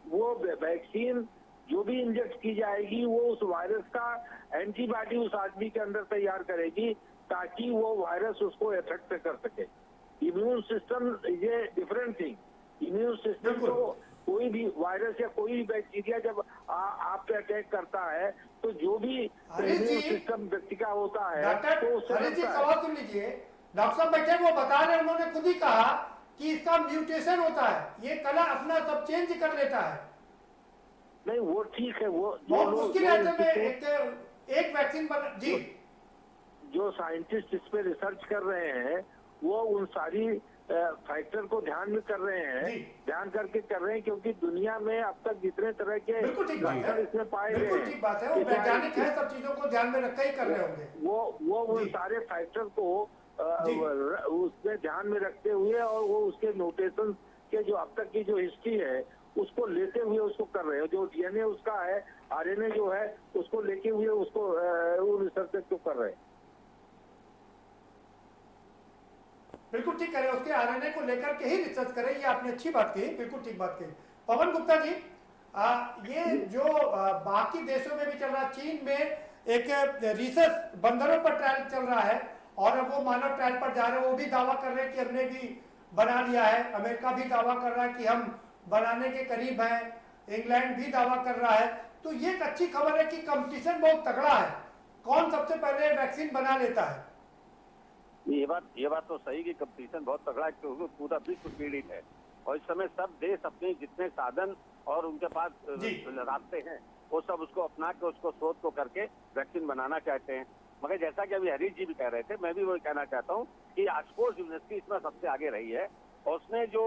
वो वैक्सीन जो भी इंजेक्ट की जाएगी वो उस वायरस का एंटीबॉडी उस आदमी के अंदर तैयार करेगी ताकि वो वायरस उसको इफेक्ट कर सके। इम्यून सिस्टम ये डिफरेंट थिंग। इम्यून सिस्टम तो कोई भी वायरस या कोई भी बैक्टीरिया जब आप पे अटैक करता है तो जो भी इम्यून सिस्टम व्यक्ति का होता है तो सवाल सुन लीजिए, डॉक्टर साहब बैठे वो बता रहे हैं, उन्होंने खुद ही कहा कि इसका म्यूटेशन होता है, ये कलर अपना सब चेंज कर लेता है। नहीं, वो ठीक है, वो बहुत मुश्किल है एक वैक्सीन बना जी। जो साइंटिस्ट इस पे रिसर्च कर रहे हैं वो उन सारी फैक्टर को ध्यान में कर रहे हैं, ध्यान करके कर रहे हैं, क्योंकि दुनिया में अब तक जितने तरह के फैक्टर इसमें पाए गए हैं, ठीक बात है, वो वैज्ञानिक है, सब चीजों को ध्यान में रखकर ही कर रहे होंगे। वो उन सारे फैक्टर को उसमें ध्यान में रखते हुए और वो उसके म्यूटेशन के जो अब तक की जो हिस्ट्री है उसको लेते हुए उसको कर रहे हैं। जो डीएनए उसका है, आरएनए जो है उसको लेके हुए उसको रिसर्च को कर रहे हैं। बिल्कुल ठीक कह रहे हैं, उसके आरएनए को लेकर के ही रिसर्च करें, ये आपने अच्छी बात कही, बिल्कुल ठीक बात कही। पवन गुप्ता जी, ये जो बाकी देशों में भी चल रहा है, चीन में एक रिसर्च बंदरों पर ट्रायल चल रहा है और अब वो मानव ट्रायल पर जा रहे हैं, वो भी दावा कर रहे हैं कि हमने भी बना लिया है। अमेरिका भी दावा कर रहा है कि हम बनाने के करीब हैं, इंग्लैंड भी दावा कर रहा है। तो ये एक अच्छी खबर है कि कंपटीशन बहुत तगड़ा है, कौन सबसे पहले वैक्सीन बना लेता है। ये बात तो सही कि कंपटीशन बहुत तगड़ा है, क्योंकि पूरा विश्व पीड़ित है और इस समय सब देश अपने जितने साधन और उनके पास रास्ते हैं वो सब उसको अपना के उसको शोध को करके वैक्सीन बनाना चाहते हैं। मगर जैसा कि अभी हरीश जी भी कह रहे थे, मैं भी वही कहना चाहता हूँ कि ऑक्सफोर्ड यूनिवर्सिटी इसमें सबसे आगे रही है और उसने जो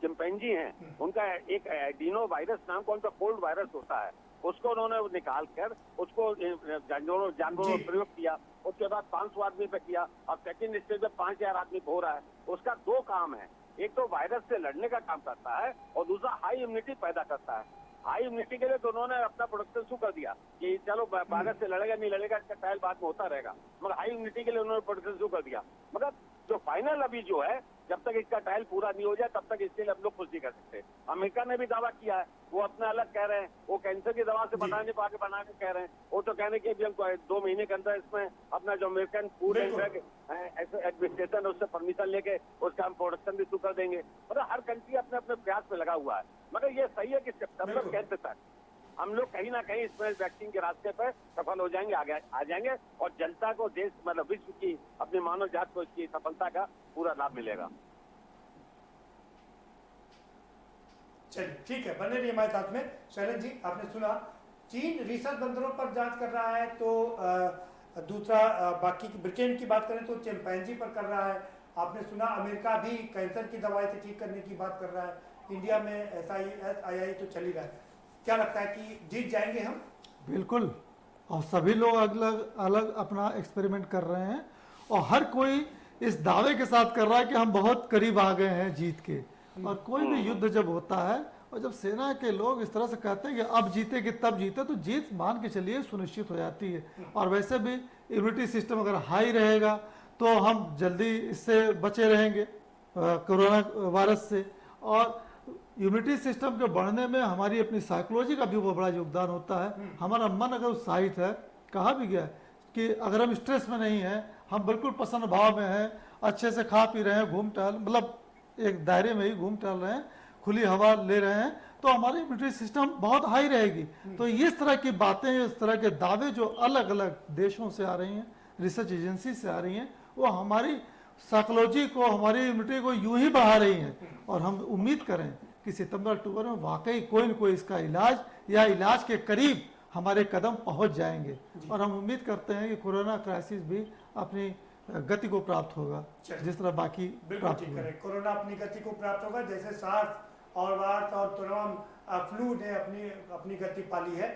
चिंपैंजी हैं उनका एक एडिनो वायरस नाम का उनका कोल्ड वायरस होता है, उसको उन्होंने निकाल कर उसको जानवरों में प्रयोग किया। उसके बाद 500 आदमी पे किया, अब सेकंड स्टेज में 5000 आदमी पे हो रहा है। उसका दो काम है, एक तो वायरस से लड़ने का काम करता है और दूसरा हाई इम्यूनिटी पैदा करता है। हाई इम्यूनिटी के लिए तो उन्होंने अपना प्रोडक्शन शुरू कर दिया कि चलो वायरस से लड़ेगा नहीं लड़ेगा इसका ट्रायल बाद में होता रहेगा, मगर हाई इम्यूनिटी के लिए उन्होंने प्रोडक्शन शुरू कर दिया। मगर जो फाइनल अभी जो है, जब तक इसका ट्रायल पूरा नहीं हो जाए तब तक इसके लिए हम लोग कुछ नहीं कर सकते। अमेरिका ने भी दावा किया है, वो अपना अलग कह रहे हैं, वो कैंसर की दवा से बनाने कह रहे हैं। वो तो कहने के भी हम 2 महीने के अंदर इसमें अपना जो American food and drug administration उससे परमिशन लेके उसका हम प्रोडक्शन भी शुरू कर देंगे। मतलब हर कंट्री अपने अपने प्रयास में लगा हुआ है। मगर ये सही है कि सितंबर के अंत तक हम लोग कहीं ना कहीं इसमें वैक्सीन के रास्ते पर सफल हो जाएंगे, आगे आ जाएंगे और जनता को देश मतलब विश्व की अपनी मानव जात को इसकी सफलता का पूरा लाभ मिलेगा। चलिए ठीक है, बने रहिए हमारे साथ में। शैलेंद्र जी, आपने सुना चीन रिसर्च बंदरों पर जांच कर रहा है, तो दूसरा बाकी ब्रिटेन की बात करें तो चिंपैंजी पर कर रहा है। आपने सुना अमेरिका भी कैंसर की दवाई से ठीक करने की बात कर रहा है। इंडिया में SIAI तो चल ही रहा है। क्या लगता है कि जीत जाएंगे हम? बिल्कुल, और सभी लोग अलग अलग अपना एक्सपेरिमेंट कर रहे हैं और हर कोई इस दावे के साथ कर रहा है कि हम बहुत करीब आ गए हैं जीत के। और कोई भी युद्ध जब होता है और जब सेना के लोग इस तरह से कहते हैं कि अब जीतेंगे तब जीते, तो जीत मान के चलिए सुनिश्चित हो जाती है। और वैसे भी इम्यूनिटी सिस्टम अगर हाई रहेगा तो हम जल्दी इससे बचे रहेंगे कोरोना वायरस से। और इम्यूनिटी सिस्टम के बढ़ने में हमारी अपनी साइकोलॉजी का भी बहुत बड़ा योगदान होता है। हमारा मन अगर उत्साहित है, कहा भी गया कि अगर हम स्ट्रेस में नहीं हैं, हम बिल्कुल प्रसन्न भाव में हैं, अच्छे से खा पी रहे हैं, घूम टहल मतलब एक दायरे में ही घूम टहल रहे हैं, खुली हवा ले रहे हैं, तो हमारी इम्यूनिटी सिस्टम बहुत हाई रहेगी। तो इस तरह की बातें, इस तरह के दावे जो अलग अलग देशों से आ रही हैं, रिसर्च एजेंसी से आ रही हैं, वो हमारी साइकोलॉजी को, हमारी इम्यूनिटी को यूं ही बढ़ा रही हैं। और हम उम्मीद करें कि सितंबर अक्टूबर में वाकई कोई न कोई इसका इलाज या इलाज के करीब हमारे कदम पहुंच जाएंगे। और हम उम्मीद करते हैं कि कोरोना क्राइसिस भी अपनी गति को प्राप्त होगा, जिस तरह बाकी प्राप्त हुआ। कोरोना अपनी गति को प्राप्त होगा, जैसे सार्स और वार्स और तमाम फ्लू ने अपनी गति पाली है।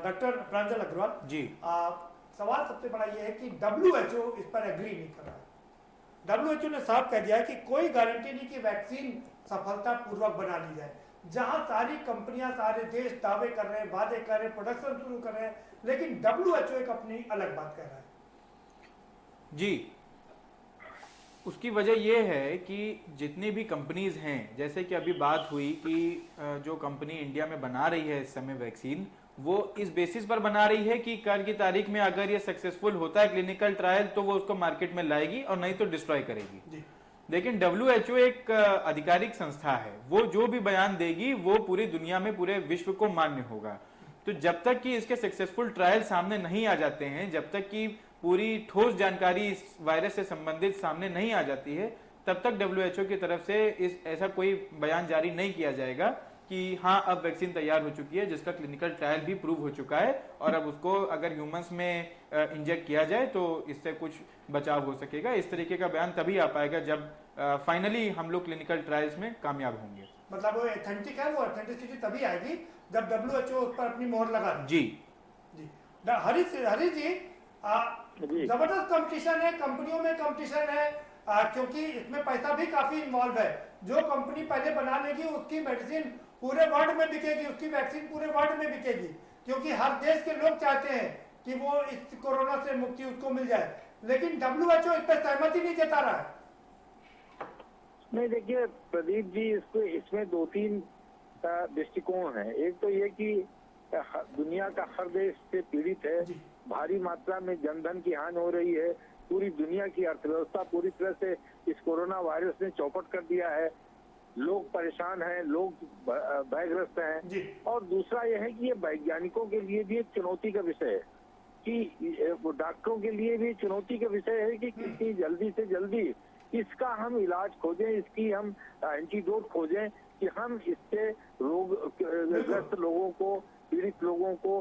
डॉक्टर प्रांजल अग्रवाल जी, सवाल सबसे बड़ा ये है कि WHO इस पर एग्री नहीं कर रहा है। WHO ने साफ कह दिया है कि कोई गारंटी नहीं कि वैक्सीन सफलतापूर्वक बना ली जाए। जहां सारी कंपनियां, सारे देश दावे कर रहे हैं, वादे कर रहे हैं, प्रोडक्शन शुरू कर रहे हैं, लेकिन WHO एक अपनी अलग बात कह रहा है। जी, उसकी वजह यह है कि जितनी भी कंपनीज हैं, जैसे कि अभी बात हुई कि जो कंपनी इंडिया में बना रही है इस समय वैक्सीन, वो इस बेसिस पर बना रही है कि कल की तारीख में अगर ये सक्सेसफुल होता है क्लिनिकल ट्रायल तो वो उसको मार्केट में लाएगी और नहीं तो डिस्ट्रॉय करेगी। लेकिन WHO एक आधिकारिक संस्था है, वो जो भी बयान देगी वो पूरी दुनिया में, पूरे विश्व को मान्य होगा। तो जब तक कि इसके सक्सेसफुल ट्रायल सामने नहीं आ जाते हैं, जब तक कि पूरी ठोस जानकारी इस वायरस से संबंधित सामने नहीं आ जाती है, तब तक WHO की तरफ से ऐसा कोई बयान जारी नहीं किया जाएगा कि हाँ अब वैक्सीन तैयार हो चुकी है, जिसका क्लिनिकल ट्रायल भी प्रूव हो चुका है और अब उसको अगर ह्यूमंस में इंजेक्ट किया जाए तो इससे कुछ बचाव हो सकेगा। इस तरीके का बयान तभी आ पाएगा जब फाइनली हम लोग क्लिनिकल ट्रायल्स में कामयाब होंगे। मतलब वो ऑथेंटिक है, वो ऑथेंटिसिटी तभी आएगी जब WHO उस पर अपनी मोहर लगा दे। जी जी, हरीश जी, जबरदस्त कंपटीशन है, कंपनियों में कंपटीशन है, क्योंकि इसमें पैसा भी काफी इन्वॉल्व है। जो कंपनी पहले बना लेगी उसकी मेडिसिन पूरे वर्ल्ड में बिकेगी, उसकी वैक्सीन पूरे वर्ल्ड में बिकेगी, क्योंकि हर देश के लोग चाहते हैं कि वो इस कोरोना से मुक्ति उसको मिल जाए। लेकिन WHO इस पर सहमति नहीं जता रहा है। नहीं, देखिए प्रदीप जी, इसमें 2-3 दृष्टिकोण है। एक तो ये कि दुनिया का हर देश से पीड़ित है, भारी मात्रा में जनधन की हानि हो रही है, पूरी दुनिया की अर्थव्यवस्था पूरी तरह से इस कोरोना वायरस ने चौपट कर दिया है, लोग परेशान हैं, लोग भयग्रस्त हैं। और दूसरा यह है कि ये वैज्ञानिकों के लिए भी एक चुनौती का विषय है, कि डॉक्टरों के लिए भी चुनौती का विषय है कि कितनी जल्दी से जल्दी इसका हम इलाज खोजें, इसकी हम एंटीडोट खोजें, कि हम इससे रोगग्रस्त लोगों को, पीड़ित लोगों को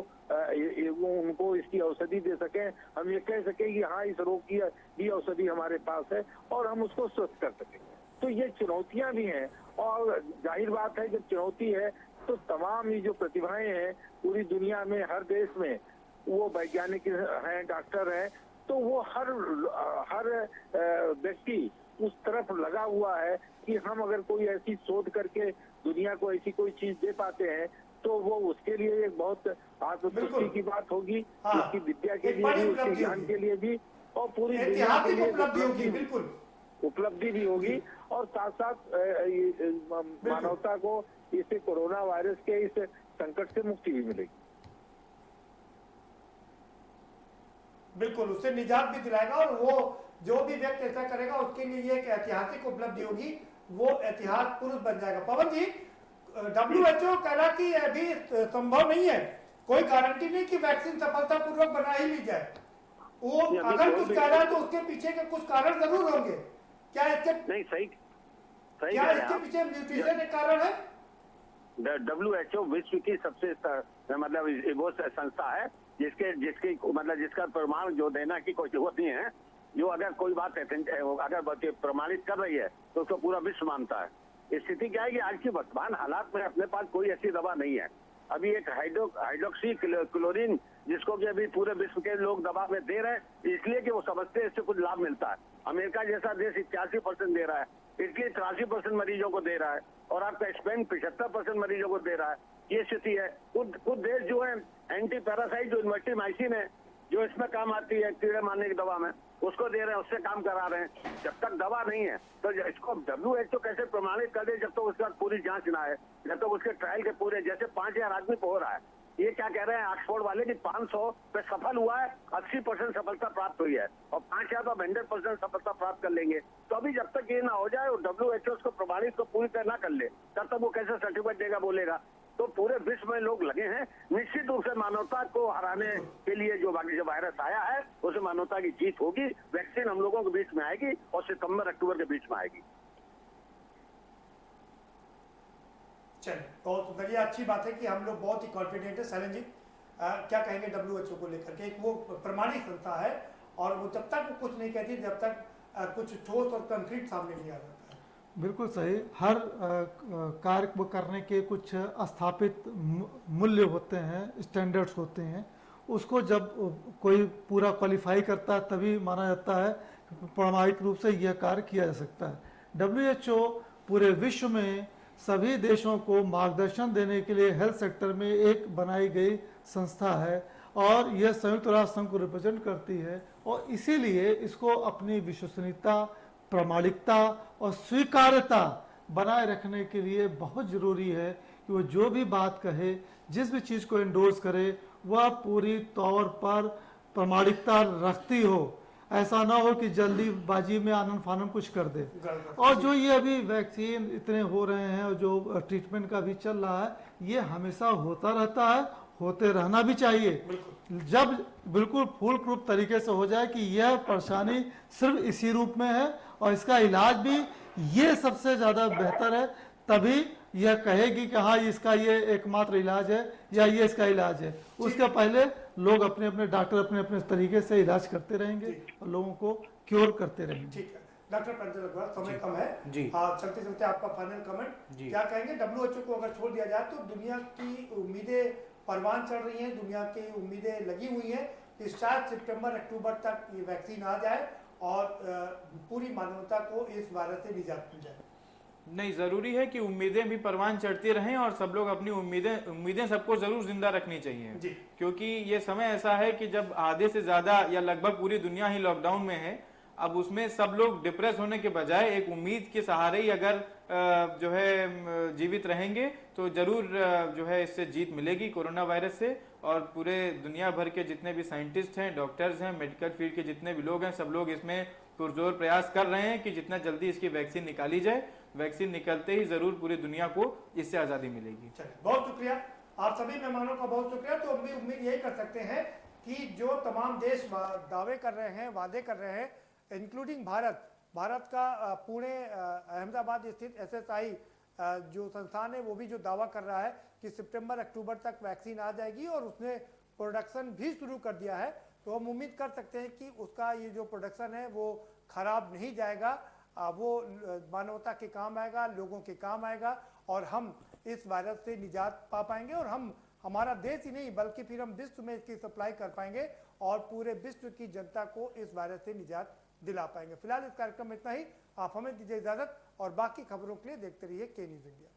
उनको इसकी औषधि दे सकें, हम ये कह सकें कि हाँ इस रोग की भी औषधि हमारे पास है और हम उसको स्वस्थ कर सकें। तो ये चुनौतियां भी हैं, और जाहिर बात है जब चुनौती है तो तमाम ये जो प्रतिभाएं हैं पूरी दुनिया में, हर देश में, वो वैज्ञानिक हैं, डॉक्टर हैं, तो वो हर व्यक्ति उस तरफ लगा हुआ है कि हम अगर कोई ऐसी शोध करके दुनिया को ऐसी कोई चीज दे पाते हैं तो वो उसके लिए एक बहुत आत्मतृप्ति की बात होगी, उसकी विद्या के लिए भी, उसके ज्ञान के लिए भी, और पूरी दुनिया के लिए उपलब्धि भी होगी, और साथ साथ मानवता को इस कोरोना वायरस के इस संकट से मुक्ति भी मिलेगी। बिल्कुल, उससे निजात भी दिलाएगा, और वो जो भी व्यक्ति ऐसा करेगा उसके लिए ये एक ऐतिहासिक उपलब्धि होगी, वो ऐतिहासिक पुरुष बन जाएगा। पवन जी, WHO कह रहा कि अभी संभव नहीं है, कोई गारंटी नहीं कि वैक्सीन सफलतापूर्वक बना ही ली जाए। वो अगर कुछ कह रहा है तो उसके पीछे के कुछ कारण जरूर होंगे। क्या इसके नहीं सही क्या इसके पीछे म्यूटेशन एक कारण है? WHO विश्व की सबसे मतलब वो संस्था है जिसकी मतलब जिसका प्रमाण जो देना की कोई जरूरत नहीं है, जो अगर कोई बात अगर प्रमाणित कर रही है तो उसको पूरा विश्व मानता है। स्थिति क्या है कि आज की वर्तमान हालात में अपने पास कोई ऐसी दवा नहीं है। अभी एक हाइड्रोक्सी क्लोरीन जिसको कि अभी पूरे विश्व के लोग दवा में दे रहे हैं, इसलिए कि वो समझते हैं इससे कुछ लाभ मिलता है। अमेरिका जैसा देश 81% दे रहा है, इटली 83% मरीजों को दे रहा है, और आपका स्पेन 75% मरीजों को दे रहा है। ये स्थिति है। कुछ देश जो है एंटी पैरासाइट जो इन्वर्टिमाइसिन है, जो इसमें काम आती है कीड़े मारने की दवा में, उसको दे रहे हैं, उससे काम करा रहे हैं। जब तक दवा नहीं है तो इसको WHO कैसे प्रमाणित कर दे जब तक उसका पूरी जांच ना है, जब तक उसके ट्रायल के पूरे, जैसे 5000 आदमी पे हो रहा है। ये क्या कह रहे हैं ऑक्सफोर्ड वाले कि 500 पे सफल हुआ है, 80% सफलता प्राप्त हुई है, और 5000 तो 100% सफलता प्राप्त कर लेंगे। तो अभी जब तक ये ना हो जाए और WHO उसको प्रमाणित को पूरी तरह ना कर ले, तब तक वो कैसे सर्टिफिकेट देगा, बोलेगा। तो पूरे विश्व में लोग लगे हैं निश्चित रूप से मानवता को हराने के लिए। जो वायरस आया है उसे मानवता की जीत होगी। वैक्सीन हम लोगों के बीच में आएगी और सितंबर अक्टूबर के बीच में आएगी। चलिए, बहुत बढ़िया, अच्छी बात है कि हम लोग बहुत ही कॉन्फिडेंट है। सैलन जी, क्या कहेंगे WHO को लेकर के? एक वो प्रमाणित संस्था है, और वो जब तक वो कुछ नहीं कहती जब तक कुछ ठोस और कंक्रीट सामने नहीं आ जाता है। बिल्कुल सही। हर कार्य को करने के कुछ स्थापित मूल्य होते हैं, स्टैंडर्ड्स होते हैं। उसको जब कोई पूरा क्वालिफाई करता है तभी माना जाता है प्रमाणिक रूप से यह कार्य किया जा सकता है। WHO पूरे विश्व में सभी देशों को मार्गदर्शन देने के लिए हेल्थ सेक्टर में एक बनाई गई संस्था है, और यह संयुक्त राष्ट्र संघ को रिप्रेजेंट करती है, और इसीलिए इसको अपनी विश्वसनीयता, प्रामाणिकता और स्वीकार्यता बनाए रखने के लिए बहुत ज़रूरी है कि वो जो भी बात कहे, जिस भी चीज़ को एंडोर्स करे, वह पूरी तौर पर प्रामाणिकता रखती हो। ऐसा ना हो कि जल्दीबाजी में आनन फानन कुछ कर दे। और जो ये अभी वैक्सीन इतने हो रहे हैं और जो ट्रीटमेंट का भी चल रहा है, ये हमेशा होता रहता है, होते रहना भी चाहिए। जब बिल्कुल फुल प्रूफ तरीके से हो जाए कि यह परेशानी सिर्फ इसी रूप में है और इसका इलाज भी ये सबसे ज़्यादा बेहतर है, तभी यह कहेगी कि हाँ इसका ये एकमात्र इलाज है या ये इसका इलाज है। उसके पहले लोग अपने अपने डॉक्टर अपने अपने तरीके से इलाज करते रहेंगे और लोगों को क्योर करते रहेंगे। ठीक है डॉक्टर पंडित अग्रवाल, समय कम है जी, हाँ, चलते चलते आपका फाइनल कमेंट क्या कहेंगे? WHO को अगर छोड़ दिया जाए तो दुनिया की उम्मीदें परवान चढ़ रही हैं, दुनिया की उम्मीदें लगी हुई हैं कि शायद सितंबर अक्टूबर तक ये वैक्सीन आ जाए और पूरी मानवता को इस वायरस से निजात मिल जाए। नहीं, जरूरी है कि उम्मीदें भी परवान चढ़ती रहें और सब लोग अपनी उम्मीदें सबको जरूर जिंदा रखनी चाहिए, क्योंकि ये समय ऐसा है कि जब आधे से ज्यादा या लगभग पूरी दुनिया ही लॉकडाउन में है अब उसमें सब लोग डिप्रेस होने के बजाय एक उम्मीद के सहारे ही अगर जो है जीवित रहेंगे तो जरूर जो है इससे जीत मिलेगी कोरोना वायरस से। और पूरे दुनिया भर के जितने भी साइंटिस्ट हैं, डॉक्टर्स हैं, मेडिकल फील्ड के जितने भी लोग हैं, सब लोग इसमें पुरजोर प्रयास कर रहे हैं कि जितना जल्दी इसकी वैक्सीन निकाली जाए। वैक्सीन निकलते ही जरूर पूरी दुनिया को इससे आज़ादी मिलेगी। चलिए, बहुत शुक्रिया आप सभी मेहमानों का, बहुत शुक्रिया। तो हम भी उम्मीद यही कर सकते हैं कि जो तमाम देश दावे कर रहे हैं, वादे कर रहे हैं, इंक्लूडिंग भारत का पुणे अहमदाबाद स्थित SSI जो संस्थान है वो भी जो दावा कर रहा है कि सितंबर अक्टूबर तक वैक्सीन आ जाएगी और उसने प्रोडक्शन भी शुरू कर दिया है, तो हम उम्मीद कर सकते हैं कि उसका ये जो प्रोडक्शन है वो खराब नहीं जाएगा, वो मानवता के काम आएगा, लोगों के काम आएगा और हम इस वायरस से निजात पा पाएंगे और हमारा देश ही नहीं बल्कि फिर हम विश्व में इसकी सप्लाई कर पाएंगे और पूरे विश्व की जनता को इस वायरस से निजात दिला पाएंगे। फिलहाल इस कार्यक्रम में इतना ही, आप हमें दीजिए इजाजत और बाकी खबरों के लिए देखते रहिए के न्यूज़ इंडिया।